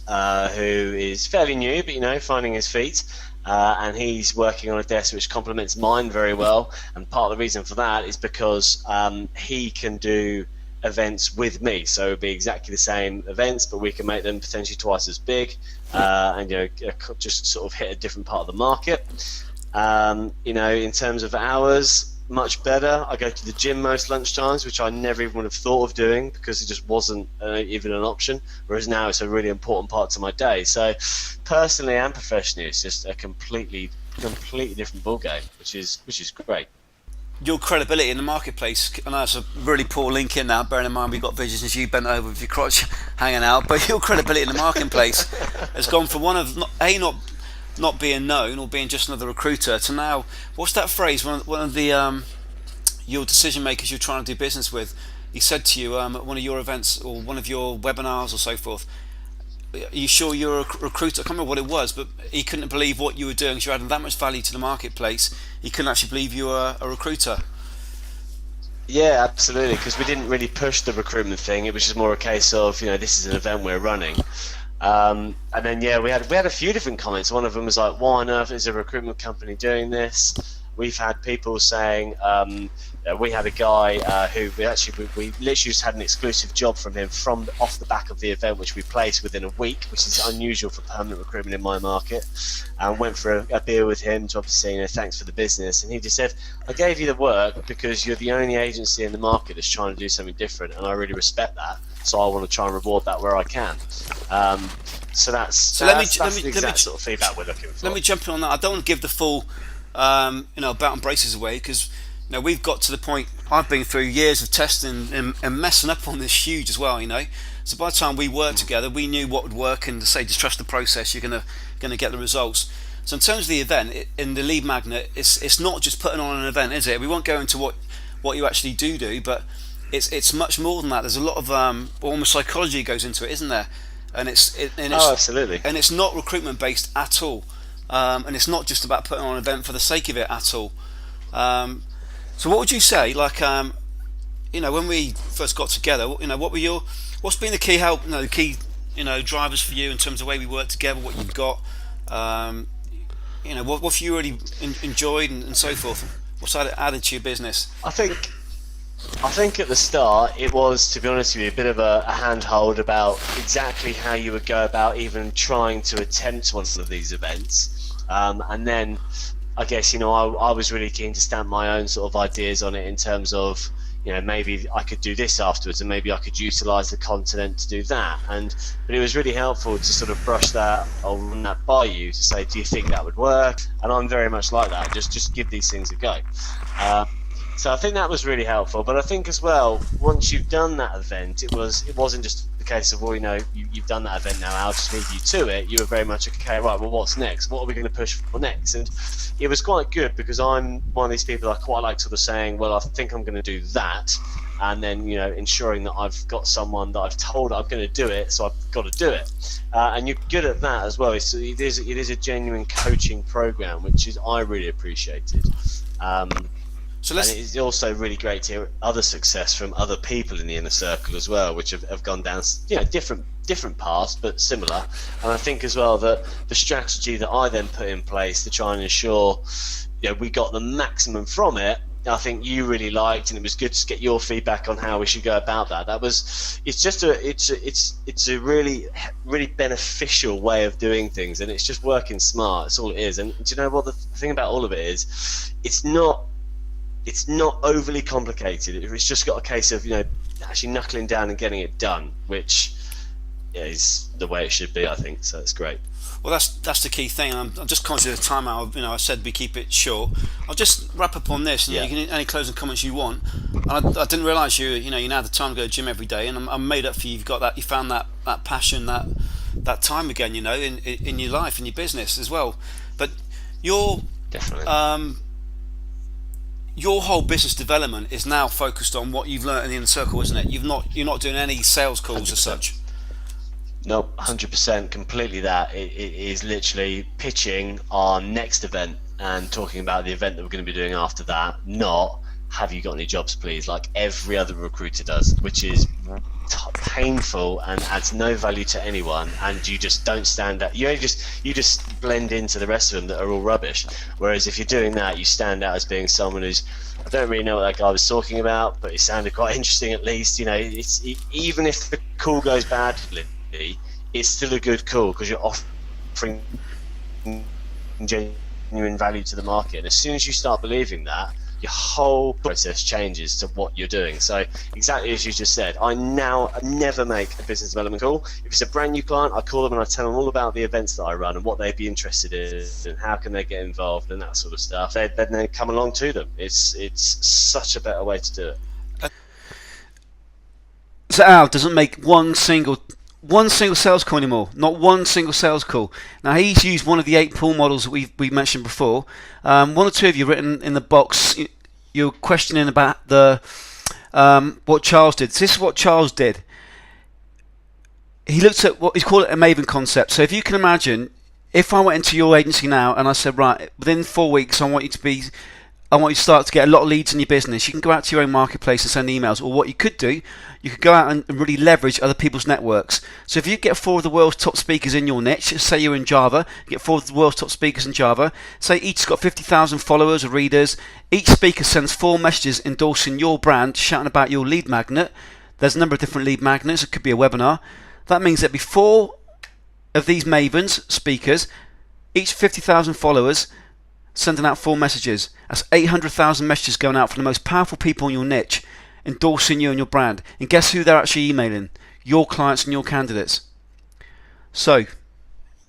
who is fairly new, but finding his feet. And he's working on a desk which complements mine very well. And part of the reason for that is because he can do events with me, so it'd be exactly the same events, but we can make them potentially twice as big, and just sort of hit a different part of the market. In terms of hours, much better. I go to the gym most lunchtimes, which I never even would have thought of doing because it just wasn't even an option, whereas now it's a really important part to my day. So personally and professionally, it's just a completely different ballgame, which is great. Your credibility in the marketplace, I know that's a really poor link in now, bearing in mind we've got visions as you bent over with your crotch hanging out, but your credibility in the marketplace has gone from one of not being known or being just another recruiter to now, what's that phrase, one of the your decision makers you're trying to do business with, he said to you at one of your events or one of your webinars or so forth, are you sure you're a recruiter? I can't remember what it was, but he couldn't believe what you were doing because you're adding that much value to the marketplace. He couldn't actually believe you were a recruiter. Yeah, absolutely, because we didn't really push the recruitment thing. It was just more a case of, this is an event we're running. And then, we had a few different comments. One of them was like, why on earth is a recruitment company doing this? We've had people saying, we had a guy who we literally just had an exclusive job from him from off the back of the event, which we placed within a week, which is unusual for permanent recruitment in my market. And went for a beer with him to obviously say, thanks for the business. And he just said, I gave you the work because you're the only agency in the market that's trying to do something different, and I really respect that. so I want to try and reward that where I can. So that's the exact sort of feedback we're looking for. Let me jump in on that. I don't want to give the full belt and braces away, because we've got to the point. I've been through years of testing and messing up on this huge as well. So by the time we worked together, we knew what would work, and to say just trust the process, you're gonna get the results. So in terms of the event in the lead magnet, it's not just putting on an event, is it? We won't go into what you actually do, but it's much more than that. There's a lot of almost psychology goes into it, isn't there? And it's absolutely. And it's not recruitment based at all. And it's not just about putting on an event for the sake of it at all. So what would you say, like, when we first got together, what's been the key help, the key, drivers for you in terms of the way we work together, what you've got, what have you really enjoyed and so forth? What's added to your business? I think at the start it was, to be honest with you, a bit of a handhold about exactly how you would go about even trying to attempt one of these events, and then I guess I was really keen to stamp my own sort of ideas on it in terms of maybe I could do this afterwards, and maybe I could utilise the content to do that. But it was really helpful to sort of brush that or run that by you to say, do you think that would work? And I'm very much like that. Just give these things a go. So I think that was really helpful. But I think as well, once you've done that event, it wasn't just the case of, well, you've done that event now, I'll just leave you to it. You were very much, okay, right, well, what's next? What are we going to push for next? And it was quite good, because I'm one of these people I quite like sort of saying, well, I think I'm going to do that, and then ensuring that I've got someone that I've told I'm going to do it, so I've got to do it. And you're good at that as well. It is a genuine coaching program, which I really appreciated. And it's also really great to hear other success from other people in the inner circle as well, which have gone down different paths but similar. And I think as well that the strategy that I then put in place to try and ensure we got the maximum from it, I think you really liked, and it was good to get your feedback on how we should go about that. It's a really, really beneficial way of doing things, and it's just working smart. That's all it is. And do you know what the thing about all of it is? It's not overly complicated. It's just got a case of actually knuckling down and getting it done, which is the way it should be, I think. So it's great. Well, that's the key thing. I'm just conscious of the time out. I said we keep it short. I'll just wrap up on this, and you can any closing comments you want. And I didn't realise you now have the time to go to the gym every day, and I'm made up for you. You've got that. You found that passion, that time again. In your life, in your business as well. But definitely. Your whole business development is now focused on what you've learned in the inner circle, isn't it? You're not doing any sales calls 100%. as such. No, 100%, completely that. It is literally pitching our next event and talking about the event that we're going to be doing after that, not have you got any jobs please, like every other recruiter does, which is painful and adds no value to anyone, and you just don't stand out. You just blend into the rest of them that are all rubbish. Whereas if you're doing that, you stand out as being someone who's, I don't really know what that guy was talking about, but it sounded quite interesting at least. Even if the call goes badly, it's still a good call because you're offering genuine value to the market. And as soon as you start believing that, your whole process changes to what you're doing. So exactly as you just said, I never make a business development call. If it's a brand new client, I call them and I tell them all about the events that I run and what they'd be interested in and how can they get involved and that sort of stuff. Then they come along to them. It's such a better way to do it. So Al doesn't make one single sales call anymore. Not one single sales call. Now he's used one of the 8 pull models that we mentioned before. One or two of you written in the box. You're questioning about the what Charles did. So this is what Charles did. He looked at what he's called a Maven concept. So if you can imagine, if I went into your agency now and I said, right, within 4 weeks, I want you to start to get a lot of leads in your business. You can go out to your own marketplace and send emails. Or what you could do, you could go out and really leverage other people's networks. So if you get 4 of the world's top speakers in your niche, say you're in Java, get 4 of the world's top speakers in Java, say each's got 50,000 followers or readers, each speaker sends 4 messages endorsing your brand, shouting about your lead magnet. There's a number of different lead magnets. It could be a webinar. That means that before of these Mavens, speakers, each 50,000 followers, sending out 4 messages. That's 800,000 messages going out from the most powerful people in your niche, endorsing you and your brand. And guess who they're actually emailing? your clients and your candidates. So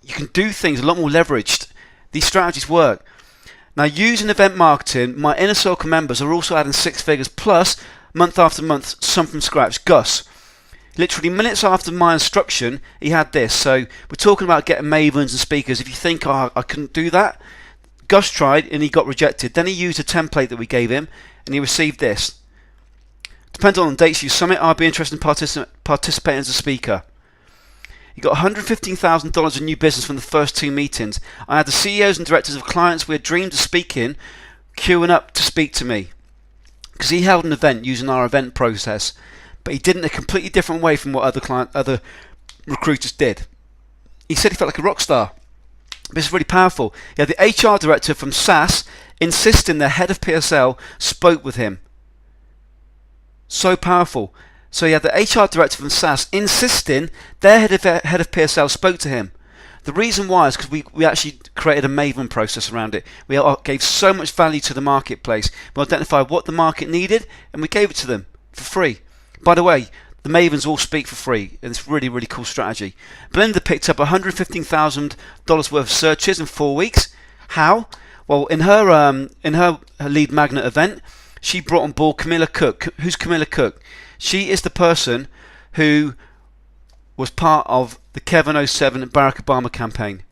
you can do things a lot more leveraged. These strategies work. Now, using event marketing, my inner circle members are also adding 6 figures plus month after month, some from scratch. Gus, literally minutes after my instruction, he had this. So we're talking about getting mavens and speakers. If you think, oh, I couldn't do that, Gus tried and he got rejected. Then he used a template that we gave him and he received this. Depending on the dates you submit, I'd be interested in participating as a speaker. He got $115,000 in new business from the first 2 meetings. I had the CEOs and directors of clients we had dreamed of speaking queuing up to speak to me because he held an event using our event process, but he did it in a completely different way from what other recruiters did. He said he felt like a rock star. This is really powerful. He had the HR director from SAS insisting their head of PSL spoke with him. So powerful. So he had the HR director from SAS insisting their head of PSL spoke to him. The reason why is because we actually created a Maven process around it. We gave so much value to the marketplace. We identified what the market needed and we gave it to them for free. By the way, the Mavens all speak for free, and it's really, really cool strategy. Belinda picked up $115,000 worth of searches in 4 weeks. How? Well, in her lead magnet event, she brought on board Camilla Cook. Who's Camilla Cook? She is the person who was part of the Kevin 07 Barack Obama campaign.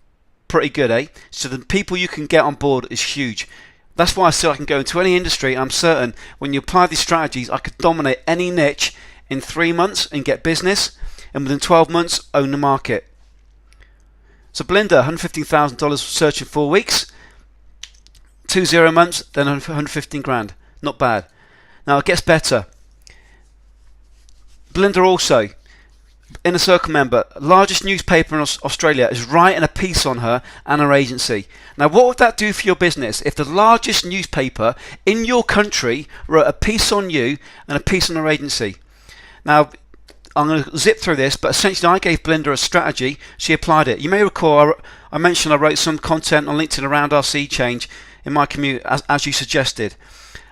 Pretty good, eh? So the people you can get on board is huge. That's why I say I can go into any industry. I'm certain when you apply these strategies, I could dominate any niche in 3 months and get business, and within 12 months, own the market. So Belinda, $115,000 search in 4 weeks, 0 months, then 115 grand. Not bad. Now it gets better. Belinda also, inner circle member, largest newspaper in Australia is writing a piece on her and her agency. Now what would that do for your business if the largest newspaper in your country wrote a piece on you and a piece on her agency? Now I'm going to zip through this, but essentially I gave Belinda a strategy. She applied it. You may recall I mentioned I wrote some content on LinkedIn around our sea change in my commute as you suggested.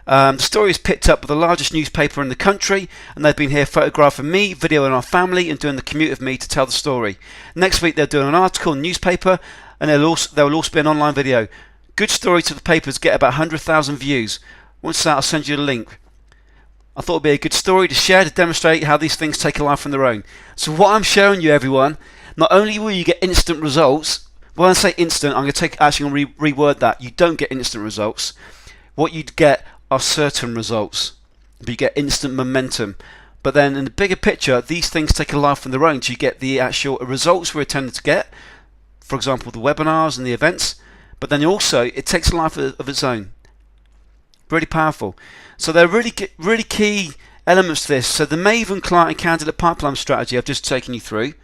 The story is picked up with the largest newspaper in the country, and they've been here photographing me, videoing our family, and doing the commute with me to tell the story. Next week they're doing an article in the newspaper, and there will also be an online video. Good story to the papers get about 100,000 views. Once that, I'll send you the link. I thought it would be a good story to share to demonstrate how these things take a life on their own. So what I'm showing you, everyone, not only will you get instant results. When I say instant, I'm going to reword that. You don't get instant results. What you'd get are certain results, but you get instant momentum. But then in the bigger picture, these things take a life on their own. So you get the actual results we're intended to get, for example, the webinars and the events, but then also it takes a life of its own. Really powerful. So there are really key elements to this. So the Maven client and candidate pipeline strategy I've just taken you through,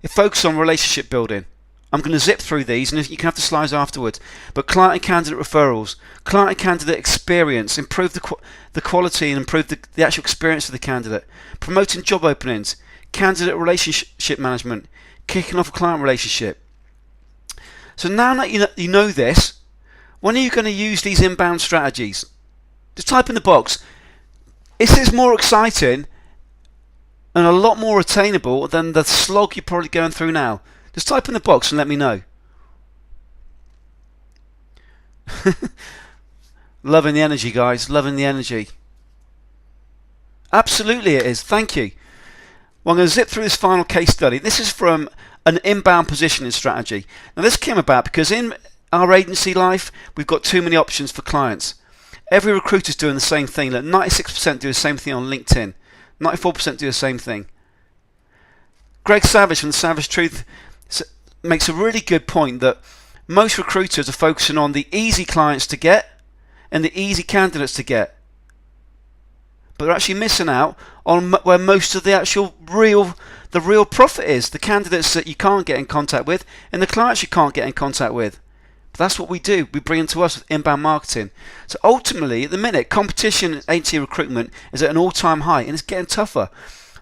it focuses on relationship building. I'm going to zip through these, and you can have the slides afterwards. But client and candidate referrals, client and candidate experience, improve the quality and improve the actual experience of the candidate. Promoting job openings, candidate relationship management, kicking off a client relationship. So now that you know this, when are you going to use these inbound strategies? Just type in the box. This is more exciting and a lot more attainable than the slog you're probably going through now. Just type in the box and let me know. Loving the energy, guys. Loving the energy. Absolutely it is. Thank you. Well, I'm going to zip through this final case study. This is from an inbound positioning strategy. Now this came about because in our agency life, we've got too many options for clients. Every recruiter's doing the same thing. Like 96% do the same thing on LinkedIn. 94% do the same thing. Greg Savage from The Savage Truth makes a really good point that most recruiters are focusing on the easy clients to get and the easy candidates to get, but they're actually missing out on where most of the real profit is, the candidates that you can't get in contact with and the clients you can't get in contact with. But that's what we do. We bring them to us with inbound marketing. So ultimately, at the minute, competition in agency recruitment is at an all-time high and it's getting tougher.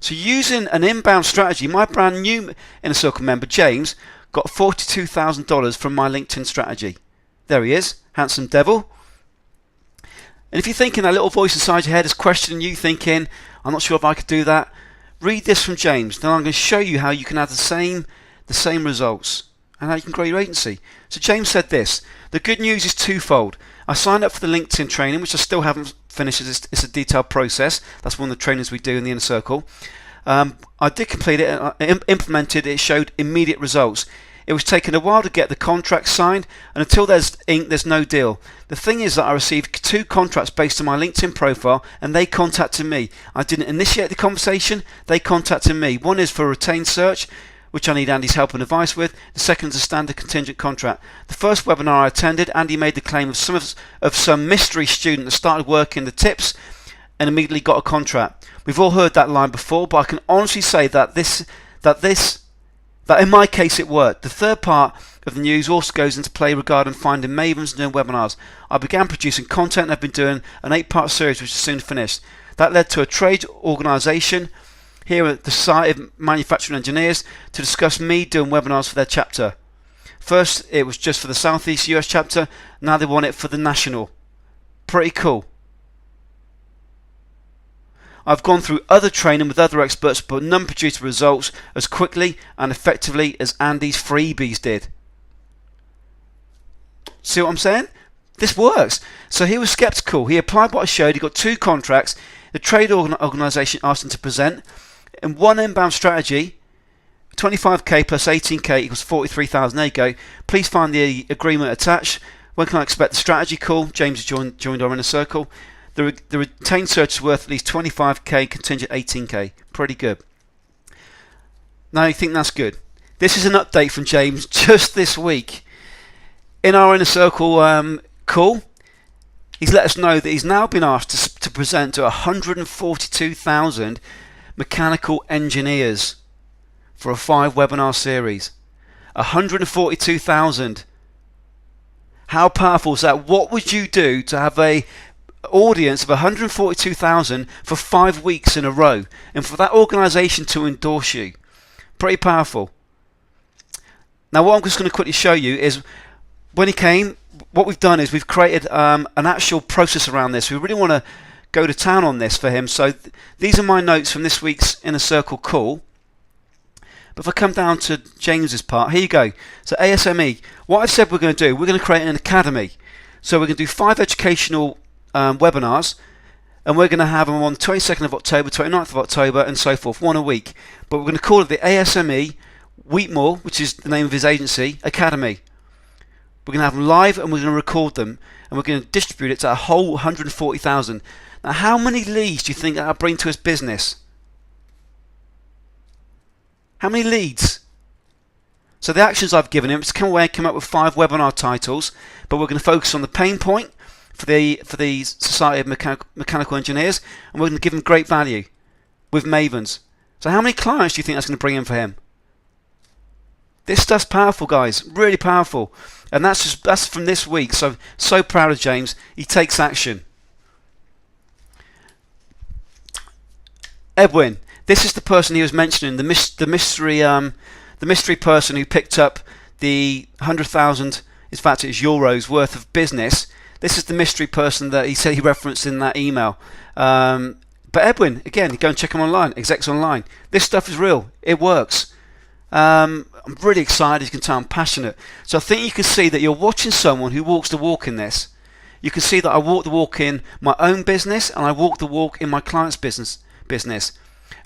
So using an inbound strategy, my brand new Inner Circle member, James, got $42,000 from my LinkedIn strategy. There he is, handsome devil. And if you're thinking that little voice inside your head is questioning you, thinking, I'm not sure if I could do that, Read this from James. Then I'm going to show you how you can have the same results and how you can grow your agency. So James said this: the good news is twofold. I signed up for the LinkedIn training, which I still haven't finished. It's a detailed process. That's one of the trainings we do in the Inner Circle. I did complete it, I implemented it, it showed immediate results. It was taking a while to get the contract signed, and until there's ink, there's no deal. The thing is that I received 2 contracts based on my LinkedIn profile, and they contacted me. I didn't initiate the conversation, they contacted me. One is for a retained search, which I need Andy's help and advice with. The second is a standard contingent contract. The first webinar I attended, Andy made the claim of some mystery student that started working the tips and immediately got a contract. We've all heard that line before, but I can honestly say that in my case it worked. The third part of the news also goes into play regarding finding Mavens and doing webinars. I began producing content and I've been doing an 8-part series which is soon finished. That led to a trade organisation here at the Society of Manufacturing Engineers to discuss me doing webinars for their chapter. First it was just for the Southeast US chapter, now they want it for the national. Pretty cool. I've gone through other training with other experts, but none produced results as quickly and effectively as Andy's freebies did. See what I'm saying? This works. So he was skeptical. He applied what I showed. He got 2 contracts. The trade organisation asked him to present. And one inbound strategy, 25k plus 18k equals 43,000. There you go. Please find the agreement attached. When can I expect the strategy call? James has joined our Inner Circle. The retained search is worth at least 25k, contingent 18k. Pretty good. Now you think that's good. This is an update from James just this week. In our Inner Circle call, he's let us know that he's now been asked to present to 142,000 mechanical engineers for a 5-webinar series. 142,000. How powerful is that? What would you do to have a audience of 142,000 for 5 weeks in a row, and for that organisation to endorse you? Pretty powerful. Now what I'm just going to quickly show you is when he came, what we've done is we've created an actual process around this. We really want to go to town on this for him. So these are my notes from this week's Inner Circle call. But if I come down to James's part, here you go. So ASME, what I've said we're going to do, we're going to create an academy. So we're going to do 5 educational webinars, and we're going to have them on the 22nd of October, 29th of October, and so forth, 1 a week. But we're going to call it the ASME Wheatmore, which is the name of his agency, Academy. We're going to have them live, and we're going to record them, and we're going to distribute it to a whole 140,000. Now, how many leads do you think that'll bring to his business? How many leads? So the actions I've given him is to come away and come up with 5 webinar titles, but we're going to focus on the pain point for the Society of Mechanical Engineers, and we're going to give him great value with Mavens. So how many clients do you think that's going to bring in for him? This stuff's powerful, guys, really powerful. And that's from this week. So proud of James. He takes action. Edwin, this is the person he was mentioning, the mystery person who picked up the 100,000, in fact it's euros worth of business. This is the mystery person that he said he referenced in that email. But Edwin, again, you go and check him online, Execs Online. This stuff is real. It works. I'm really excited. You can tell I'm passionate. So I think you can see that you're watching someone who walks the walk in this. You can see that I walk the walk in my own business, and I walk the walk in my client's business.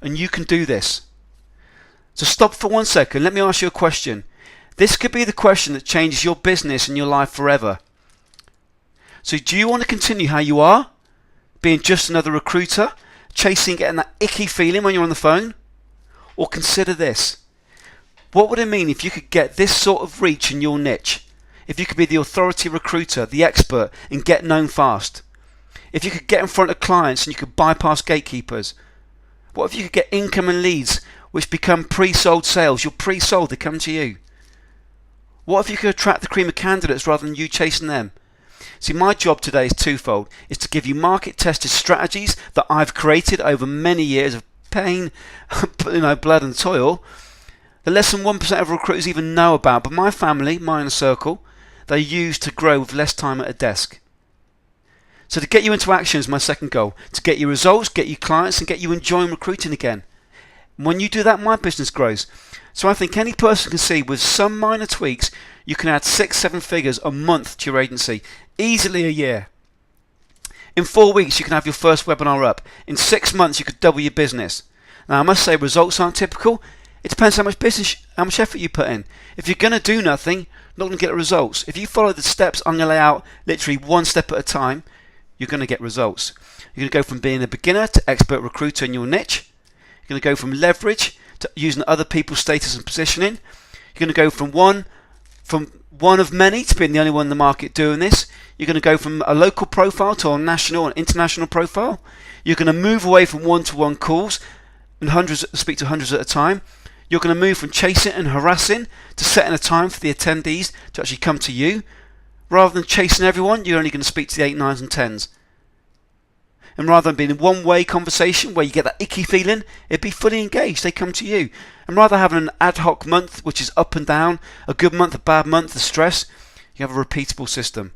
And you can do this. So stop for 1 second. Let me ask you a question. This could be the question that changes your business and your life forever. So do you want to continue how you are? Being just another recruiter? Chasing getting that icky feeling when you're on the phone? Or consider this. What would it mean if you could get this sort of reach in your niche? If you could be the authority recruiter, the expert, and get known fast? If you could get in front of clients and you could bypass gatekeepers? What if you could get income and leads which become pre-sold sales? You're pre-sold, they come to you. What if you could attract the cream of candidates rather than you chasing them? See, my job today is twofold. It's to give you market-tested strategies that I've created over many years of pain, blood and toil, that less than 1% of recruiters even know about. But my family, my Inner Circle, they use to grow with less time at a desk. So to get you into action is my second goal. To get you results, get you clients, and get you enjoying recruiting again. And when you do that, my business grows. So I think any person can see with some minor tweaks, you can add 6-7 figures a month to your agency, easily a year. In 4 weeks, you can have your first webinar up. In 6 months, you could double your business. Now, I must say, results aren't typical. It depends how much effort you put in. If you're going to do nothing, not going to get results. If you follow the steps I'm going to lay out, literally one step at a time, you're going to get results. You're going to go from being a beginner to expert recruiter in your niche. You're going to go from leverage to using other people's status and positioning. You're going to go from one of many to being the only one in the market doing this. You're going to go from a local profile to a national and international profile. You're going to move away from one-to-one calls and speak to hundreds at a time. You're going to move from chasing and harassing to setting a time for the attendees to actually come to you. Rather than chasing everyone, you're only going to speak to the 8, 9s and 10s. And rather than being a one-way conversation where you get that icky feeling, it'd be fully engaged. They come to you. And rather than having an ad hoc month, which is up and down, a good month, a bad month, the stress, you have a repeatable system.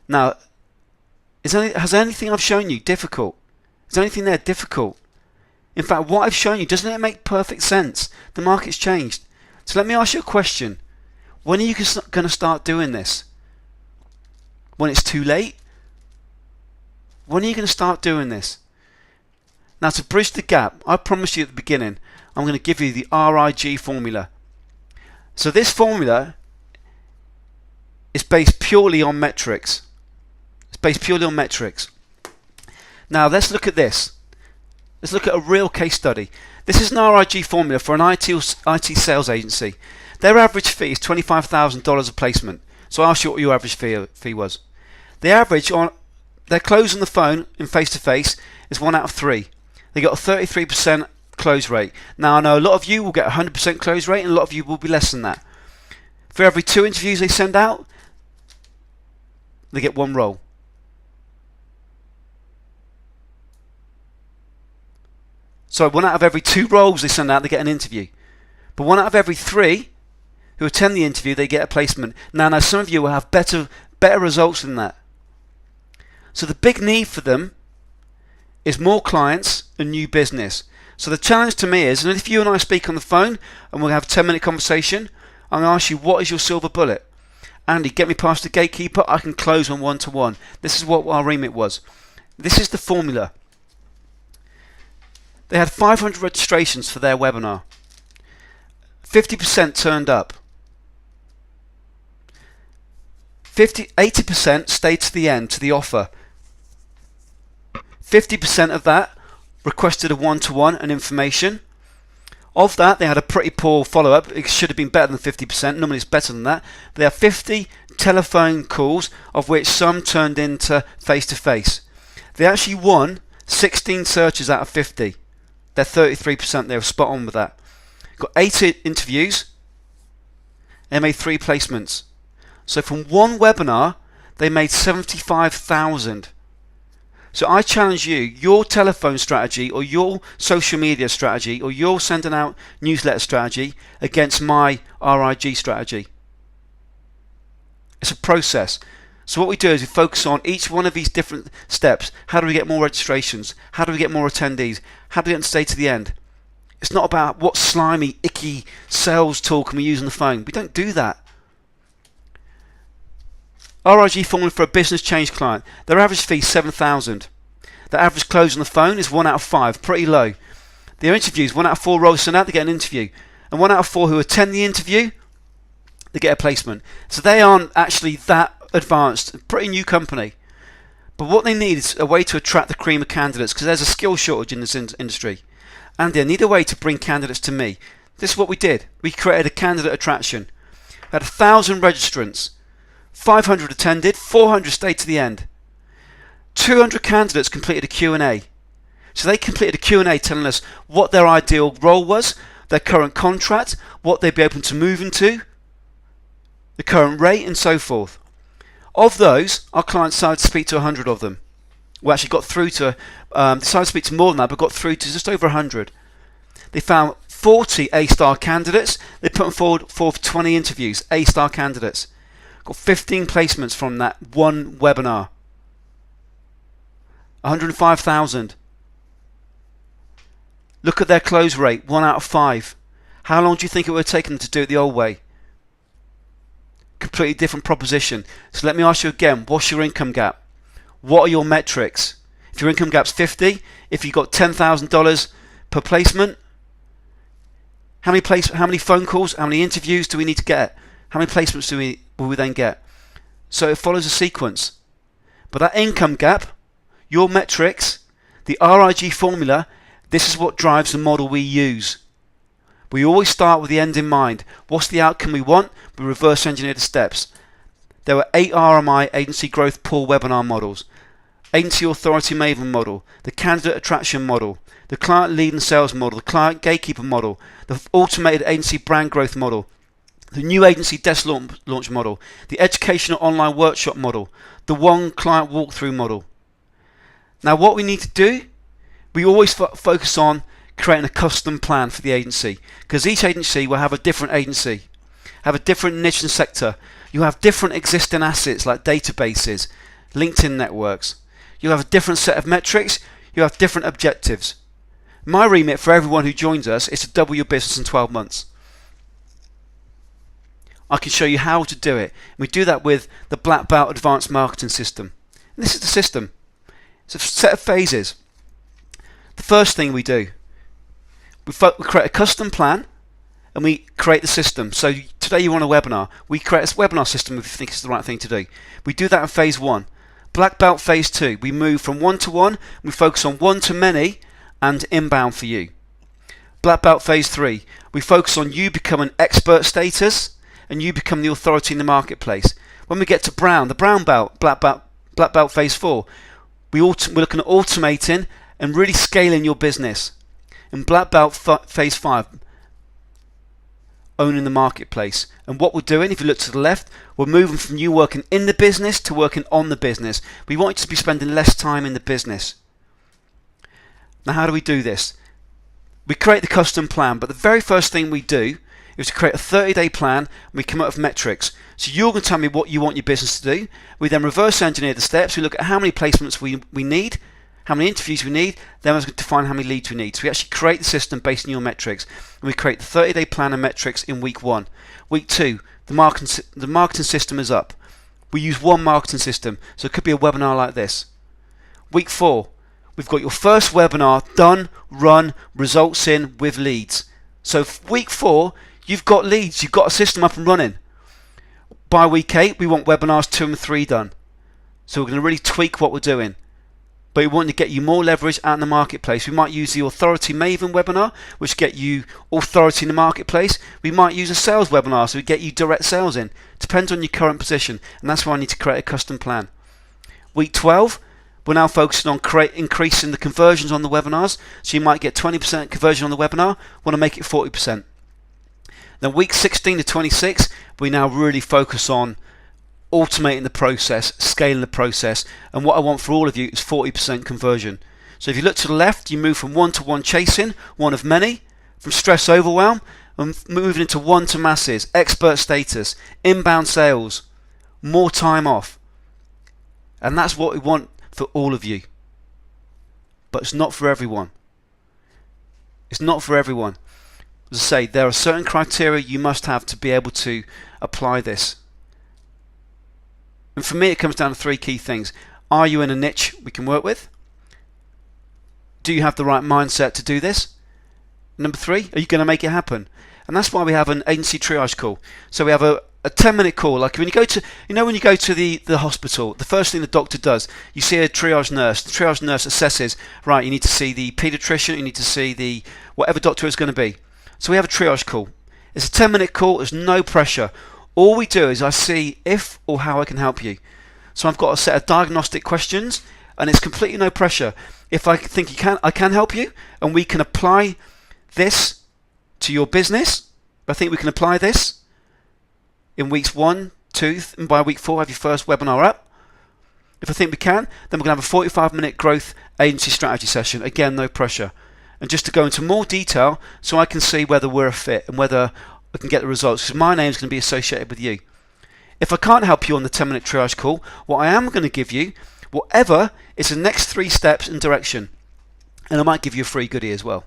Now, has anything I've shown you difficult? Is anything there difficult? In fact, what I've shown you, doesn't it make perfect sense? The market's changed. So let me ask you a question. When are you going to start doing this? When it's too late? When are you going to start doing this? Now, to bridge the gap, I promised you at the beginning, I'm going to give you the RIG formula. So this formula is based purely on metrics. It's based purely on metrics. Now, let's look at this. Let's look at a real case study. This is an RIG formula for an IT sales agency. Their average fee is $25,000 a placement. So I asked you what your average fee was. The average on their close on the phone in face-to-face is 1 out of 3. They got a 33% close rate. Now, I know a lot of you will get a 100% close rate and a lot of you will be less than that. For every 2 interviews they send out, they get 1 role. So 1 out of every 2 roles they send out, they get an interview. But 1 out of every 3 who attend the interview, they get a placement. Now some of you will have better results than that. So the big need for them is more clients and new business. So the challenge to me is, and if you and I speak on the phone and we'll have a 10-minute conversation, I'm going to ask you, what is your silver bullet? Andy, get me past the gatekeeper, I can close on one-to-one. This is what our remit was. This is the formula. They had 500 registrations for their webinar. 50% turned up. 80% stayed to the end, to the offer. 50% of that requested a one-to-one and information. Of that, they had a pretty poor follow-up. It should have been better than 50%. Normally it's better than that. They have 50 telephone calls, of which some turned into face-to-face. They actually won 16 searches out of 50. They're 33%. They were spot on with that. Got 8 interviews. They made 3 placements. So from one webinar, they made 75,000. So I challenge you, your telephone strategy or your social media strategy or your sending out newsletter strategy against my RIG strategy. It's a process. So what we do is we focus on each one of these different steps. How do we get more registrations? How do we get more attendees? How do we get them to stay to the end? It's not about what slimy, icky sales tool can we use on the phone. We don't do that. RIG formula for a business change client. Their average fee is $7,000. Their average close on the phone is 1 out of 5, pretty low. Their interviews, 1 out of 4 roles sent out, they get an interview. And 1 out of 4 who attend the interview, they get a placement. So they aren't actually that advanced, pretty new company. But what they need is a way to attract the cream of candidates, because there's a skill shortage in this industry. And they need a way to bring candidates to me. This is what we did. We created a candidate attraction. We had 1,000 registrants. 500 attended, 400 stayed to the end. 200 candidates completed a Q&A. So they completed a Q&A telling us what their ideal role was, their current contract, what they'd be open to moving to, the current rate, and so forth. Of those, our clients decided to speak to 100 of them. We actually got through to, decided to speak to more than that, but got through to just over 100. They found 40 A-star candidates. They put them forward for 20 interviews, A-star candidates. Got 15 placements from that one webinar. 105,000. Look at their close rate, 1 out of 5. How long do you think it would have taken them to do it the old way? Completely different proposition. So let me ask you again, what's your income gap? What are your metrics? If your income gap's 50, if you've got $10,000 per placement, how many phone calls, how many interviews do we need to get? How many placements will we then get? So it follows a sequence. But that income gap, your metrics, the RIG formula, this is what drives the model we use. We always start with the end in mind. What's the outcome we want? We reverse engineer the steps. There were 8 RMI agency growth pool webinar models. Agency authority Maven model, the candidate attraction model, the client lead and sales model, the client gatekeeper model, the automated agency brand growth model, the new agency desk launch model, the educational online workshop model, the one client walkthrough model. Now what we need to do, we always focus on creating a custom plan for the agency, because each agency will have a different agency, have a different niche and sector. You have different existing assets like databases, LinkedIn networks. You'll have a different set of metrics, you have different objectives. My remit for everyone who joins us is to double your business in 12 months. I can show you how to do it. We do that with the Black Belt Advanced Marketing System. And this is the system. It's a set of phases. The first thing we do, we create a custom plan and we create the system. So today you want a webinar. We create a webinar system if you think it's the right thing to do. We do that in phase 1. Black Belt phase 2, we move from one-to-one, we focus on one-to-many and inbound for you. Black Belt phase 3, we focus on you becoming expert status and you become the authority in the marketplace. When we get to brown, the brown belt, Black Belt phase 4, we're looking at automating and really scaling your business. In Black Belt phase 5, owning the marketplace. And what we're doing, if you look to the left, we're moving from you working in the business to working on the business. We want you to be spending less time in the business. Now how do we do this? We create the custom plan, but the very first thing we do is to create a 30-day plan and we come up with metrics. So you're going to tell me what you want your business to do. We then reverse engineer the steps. We look at how many placements we need, how many interviews we need, then we're going to define how many leads we need. So we actually create the system based on your metrics. And we create the 30-day plan and metrics in week 1. Week 2, the marketing system is up. We use one marketing system, so it could be a webinar like this. Week 4, we've got your first webinar done, run, results in with leads. So week 4, you've got leads, you've got a system up and running. By week 8, we want webinars 2 and 3 done. So we're going to really tweak what we're doing. But we want to get you more leverage out in the marketplace. We might use the Authority Maven webinar, which get you authority in the marketplace. We might use a sales webinar, so we get you direct sales in. Depends on your current position, and that's why I need to create a custom plan. Week 12, we're now focusing on increasing the conversions on the webinars. So you might get 20% conversion on the webinar, want to make it 40%. Then week 16 to 26, we now really focus on automating the process, scaling the process, and what I want for all of you is 40% conversion. So if you look to the left, you move from one-to-one chasing, one of many, from stress overwhelm, and moving into one to masses, expert status, inbound sales, more time off. And that's what we want for all of you. But it's not for everyone. It's not for everyone. As I say, there are certain criteria you must have to be able to apply this. And for me, it comes down to 3 key things. Are you in a niche we can work with? Do you have the right mindset to do this? Number 3, are you going to make it happen? And that's why we have an agency triage call. So we have a 10-minute call. Like when you go to, when you go to the hospital, the first thing the doctor does, you see a triage nurse. The triage nurse assesses, right, you need to see the pediatrician, you need to see the whatever doctor it's going to be. So we have a triage call. It's a 10-minute call. There's no pressure. All we do is I see if or how I can help you. So I've got a set of diagnostic questions and it's completely no pressure. If I think I can help you and we can apply this to your business, I think we can apply this in weeks 1, 2, and by week 4 have your first webinar up. If I think we can, then we're going to have a 45-minute growth agency strategy session. Again, no pressure. And just to go into more detail so I can see whether we're a fit and whether I can get the results, because my name is going to be associated with you. If I can't help you on the 10-minute triage call, what I am going to give you, whatever, is the next 3 steps and direction. And I might give you a free goodie as well.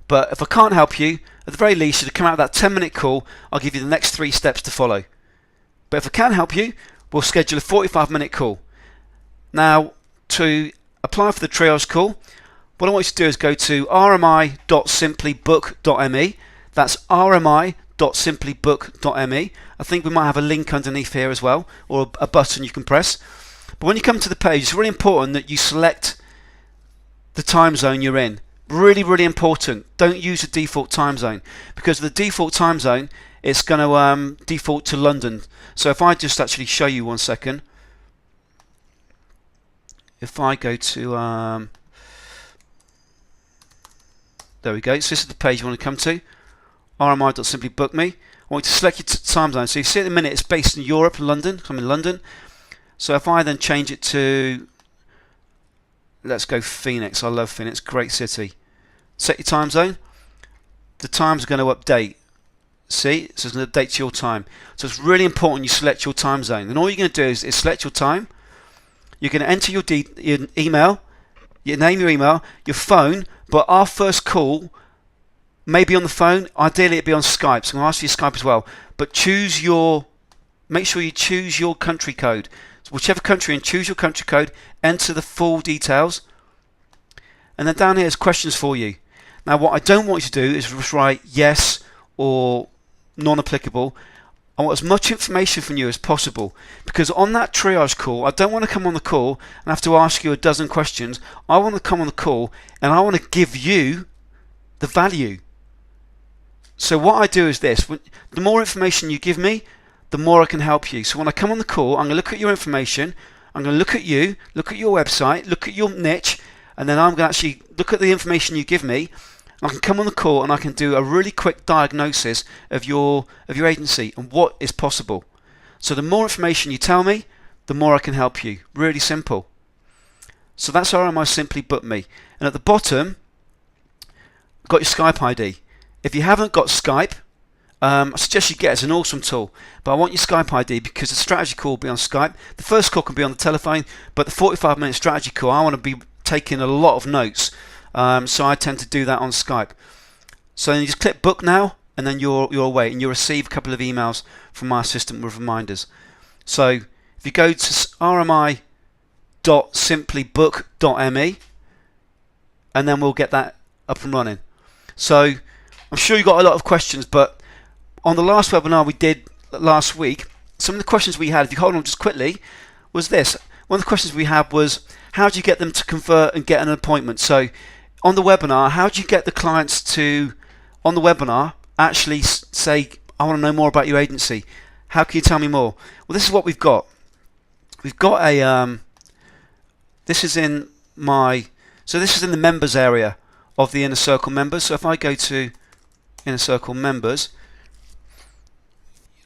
But if I can't help you, at the very least, to come out of that 10-minute call, I'll give you the next 3 steps to follow. But if I can help you, we'll schedule a 45-minute call. Now, to apply for the triage call, what I want you to do is go to rmi.simplybook.me. That's rmi.simplybook.me. I think we might have a link underneath here as well, or a button you can press. But when you come to the page, it's really important that you select the time zone you're in. Really, really important. Don't use the default time zone, because the default time zone, it's going to default to London. So if I just actually show you 1 second, if I go to there we go. So this is the page you want to come to, rmi.simplybookme. I want you to select your time zone. So you see at the minute it's based in Europe, London. I'm in London. So if I then change it to, let's go Phoenix. I love Phoenix, great city. Set your time zone. The time's going to update. See, so it's going to update to your time. So it's really important you select your time zone. And all you're going to do is select your time. You're going to enter your email, your name, your email, your phone. But our first call may be on the phone. Ideally, it'd be on Skype. So I'm going to ask for your Skype as well. But make sure you choose your country code. So whichever country, and choose your country code. Enter the full details. And then down here is questions for you. Now, what I don't want you to do is just write yes or non-applicable. I want as much information from you as possible, because on that triage call, I don't want to come on the call and have to ask you a dozen questions. I want to come on the call and I want to give you the value. So what I do is this: the more information you give me, the more I can help you. So when I come on the call, I'm going to look at your information, I'm going to look at you, look at your website, look at your niche, and then I'm going to actually look at the information you give me. I can come on the call and I can do a really quick diagnosis of your agency and what is possible. So the more information you tell me, the more I can help you. Really simple. So that's RMI Simply Book Me. And at the bottom, I've got your Skype ID. If you haven't got Skype, I suggest you get it. It's an awesome tool. But I want your Skype ID because the strategy call will be on Skype. The first call can be on the telephone, but the 45-minute strategy call, I want to be taking a lot of notes. So I tend to do that on Skype. So then you just click book now, and then you're away, and you'll receive a couple of emails from my assistant with reminders. So if you go to rmi.simplybook.me, and then we'll get that up and running. So I'm sure you got a lot of questions, but on the last webinar we did last week, some of the questions we had, if you hold on just quickly, was this. One of the questions we had was, how do you get them to convert and get an appointment? So on the webinar, how do you get the clients to, on the webinar, actually say, I want to know more about your agency. How can you tell me more? Well, this is what we've got. We've got a, this is in the members area of the Inner Circle members. So if I go to Inner Circle members,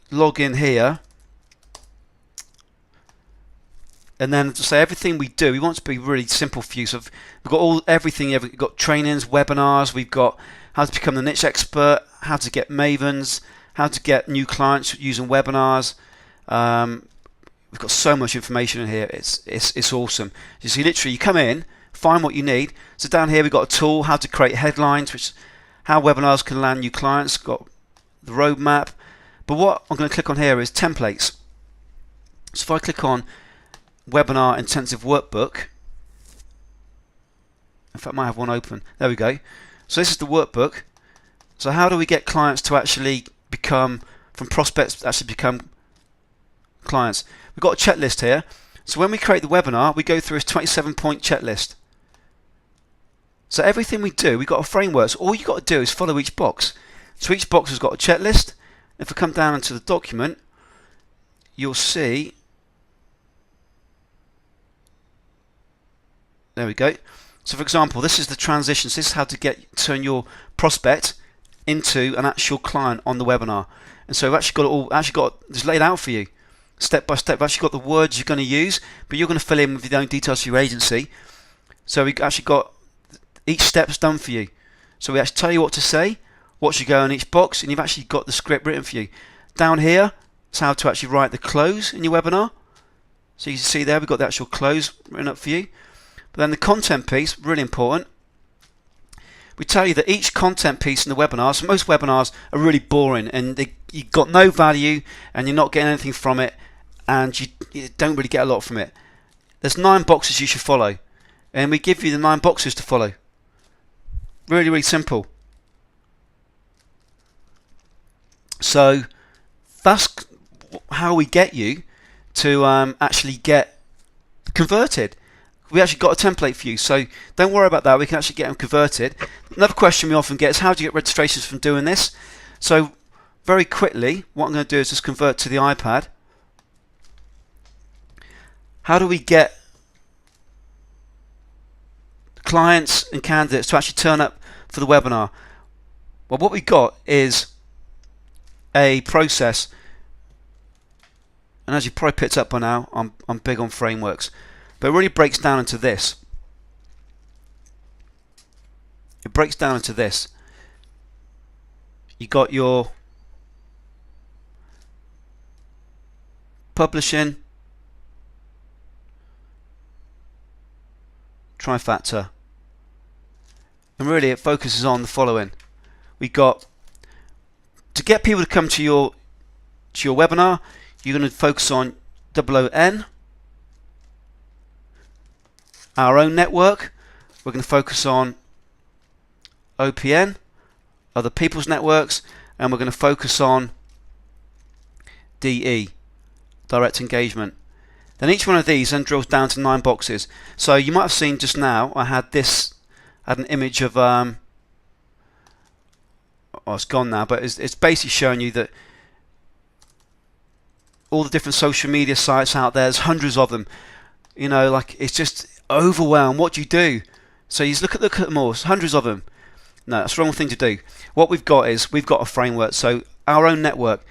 log in here, and then to say everything we do, we want to be really simple for you. So we've got everything. We've got trainings, webinars. We've got how to become the niche expert, how to get Mavens, how to get new clients using webinars. We've got so much information in here. It's awesome. You see, literally, you come in, find what you need. So down here we've got a tool, how to create headlines, which how webinars can land new clients. Got the roadmap. But what I'm going to click on here is templates. So if I click on Webinar Intensive Workbook, in fact I might have one open, there we go. So this is the workbook. So how do we get clients to actually become, from prospects to actually become clients? We've got a checklist here. So when we create the webinar, we go through a 27-point checklist. So everything we do, we've got a framework. So all you've got to do is follow each box. So each box has got a checklist. If we come down into the document, you'll see, there we go. So for example, this is the transitions. This is how to turn your prospect into an actual client on the webinar. And so we've actually got this laid out for you, step by step. We've actually got the words you're going to use, but you're going to fill in with your own details for your agency. So we've actually got each step's done for you. So we actually tell you what to say, what should go in each box, and you've actually got the script written for you. Down here, it's how to actually write the close in your webinar. So you can see there, we've got the actual close written up for you. But then the content piece, really important. we tell you that each content piece in the webinar, so most webinars are really boring and you've got no value and you're not getting anything from it, and you don't really get a lot from it. There's 9 boxes you should follow, and we give you the 9 boxes to follow. Really, really simple. So that's how we get you to actually get converted. We actually got a template for you, so don't worry about that. We can actually get them converted. Another question we often get is, how do you get registrations from doing this? So very quickly, what I'm going to do is just convert to the iPad. How do we get clients and candidates to actually turn up for the webinar? Well, what we've got is a process, and as you probably picked up by now, I'm big on frameworks, but it really breaks down into this. It breaks down into this. You got your publishing trifactor, and really it focuses on the following. We got to get people to come to your webinar. You're going to focus on OON, our own network. We're going to focus on OPN, other people's networks, and we're going to focus on DE, direct engagement. Then each one of these then drills down to 9 boxes. So you might have seen just now I had an image of oh, it's gone now, but it's basically showing you that all the different social media sites out there, there's hundreds of them. You know, like, it's just overwhelmed. What do you do? So you just look at them all. There's hundreds of them. No, that's the wrong thing to do. What we've got is we've got a framework. So our own network,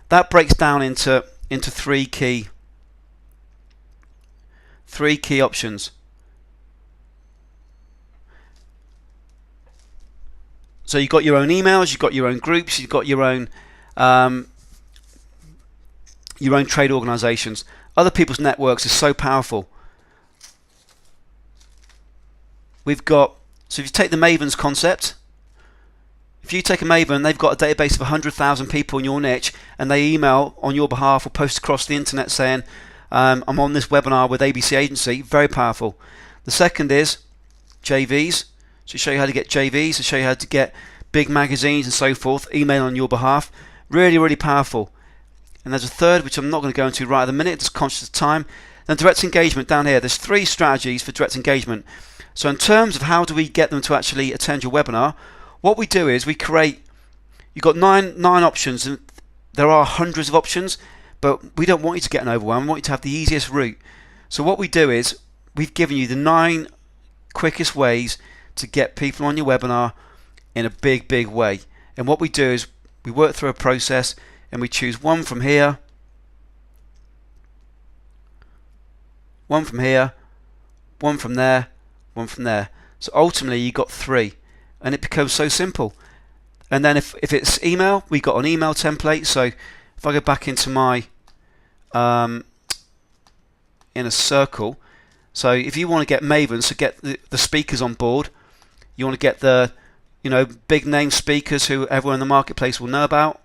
that breaks down into 3 key options. So you've got your own emails, you've got your own groups, you've got your own trade organizations. Other people's networks is so powerful. We've got, so if you take the Maven's concept, if you take a Maven, they've got a database of 100,000 people in your niche, and they email on your behalf or post across the internet saying, I'm on this webinar with ABC Agency. Very powerful. The second is JVs. So show you how to get JVs, to show you how to get big magazines and so forth, email on your behalf. Really, really powerful. And there's a third, which I'm not going to go into right at the minute, just conscious of time. Then direct engagement down here. There's 3 strategies for direct engagement. So in terms of how do we get them to actually attend your webinar, what we do is we create, you've got nine options, and there are hundreds of options, but we don't want you to get an overwhelm. We want you to have the easiest route. So what we do is we've given you the 9 quickest ways to get people on your webinar in a big, big way. And what we do is we work through a process and we choose one from here, one from here, one from there, one from there. So ultimately you got 3, and it becomes so simple. And then if it's email, we got an email template. So if I go back into my in a circle, so if you want to get Maven, so get the speakers on board, you want to get the big name speakers who everyone in the marketplace will know about,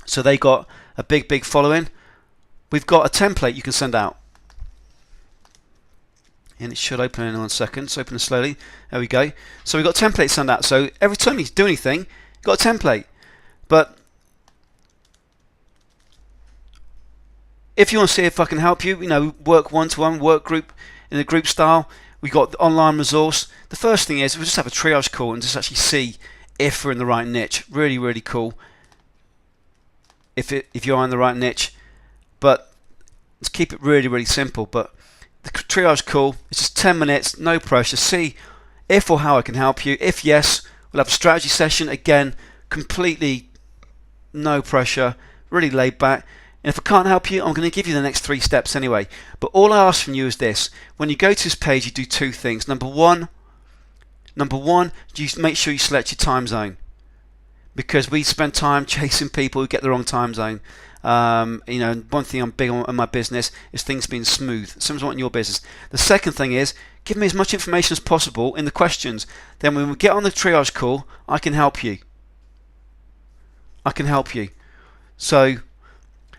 so they got a big following. We've got a template you can send out, and it should open in 1 second. So open it slowly. There we go. So we've got a template to send out. So every time you do anything, you've got a template. But if you want to see if I can help you, work one-to-one, work group in a group style, we've got the online resource. The first thing is we'll just have a triage call and just actually see if we're in the right niche. Really, really cool if you're in the right niche. But let's keep it really, really simple. But the triage call is just 10 minutes, no pressure. See if or how I can help you. If yes, we'll have a strategy session. Again, completely no pressure, really laid back. And if I can't help you, I'm going to give you the next 3 steps anyway. But all I ask from you is this. When you go to this page, you do 2 things. Number one, you make sure you select your time zone. Because we spend time chasing people who get the wrong time zone. One thing I'm big on in my business is things being smooth. Someone's wanting your business. The second thing is give me as much information as possible in the questions. Then when we get on the triage call, I can help you. So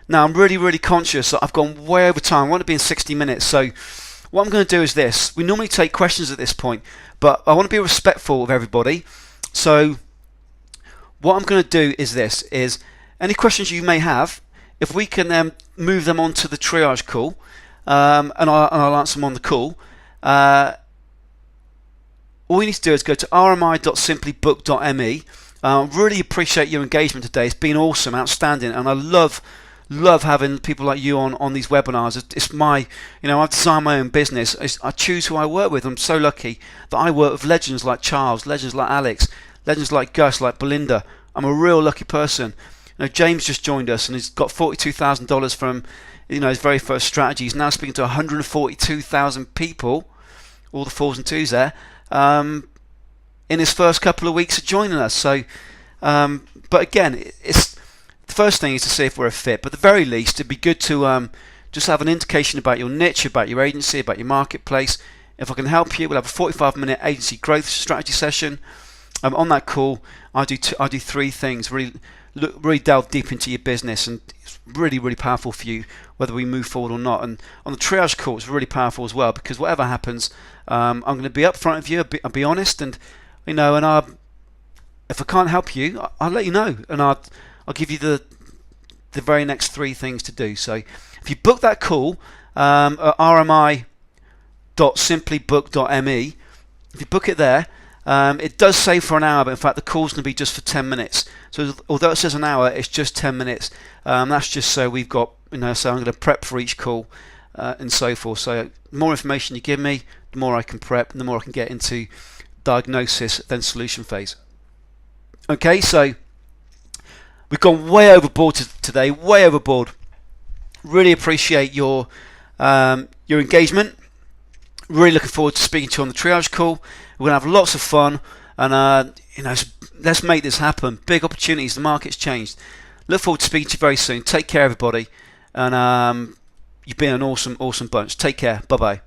now I'm really conscious that I've gone way over time. I want to be in 60 minutes. So what I'm going to do is this. We normally take questions at this point, but I want to be respectful of everybody. So what I'm going to do is this, is any questions you may have, if we can then move them onto the triage call, and I'll answer them on the call. All you need to do is go to rmi.simplybook.me. Really appreciate your engagement today. It's been awesome, outstanding, and I love having people like you on these webinars. It's my, I've designed my own business. I choose who I work with. I'm so lucky that I work with legends like Charles, legends like Alex, legends like Gus, like Belinda. I'm a real lucky person. James just joined us and he's got $42,000 from his very first strategy. He's now speaking to 142,000 people, all the 4s and 2s there, in his first couple of weeks of joining us. So, but again, it's the first thing is to see if we're a fit. But at the very least, it'd be good to just have an indication about your niche, about your agency, about your marketplace. If I can help you, we'll have a 45-minute agency growth strategy session. On that call, I do 3 things. Really delve deep into your business, and it's really powerful for you whether we move forward or not. And on the triage call, it's really powerful as well, because whatever happens, I'm going to be upfront with you. I'll be honest, and if I can't help you, I'll let you know, and I'll give you the very next 3 things to do. So if you book that call at rmi.simplybook.me, if you book it there, it does say for an hour, but in fact the call's going to be just for 10 minutes. So although it says an hour, it's just 10 minutes. That's just so we've got, so I'm going to prep for each call and so forth. So the more information you give me, the more I can prep and the more I can get into diagnosis, then solution phase. Okay, so we've gone way overboard today, way overboard. Really appreciate your engagement. Really looking forward to speaking to you on the triage call. We're going to have lots of fun, and let's make this happen. Big opportunities. The market's changed. Look forward to speaking to you very soon. Take care, everybody, and you've been an awesome bunch. Take care. Bye bye.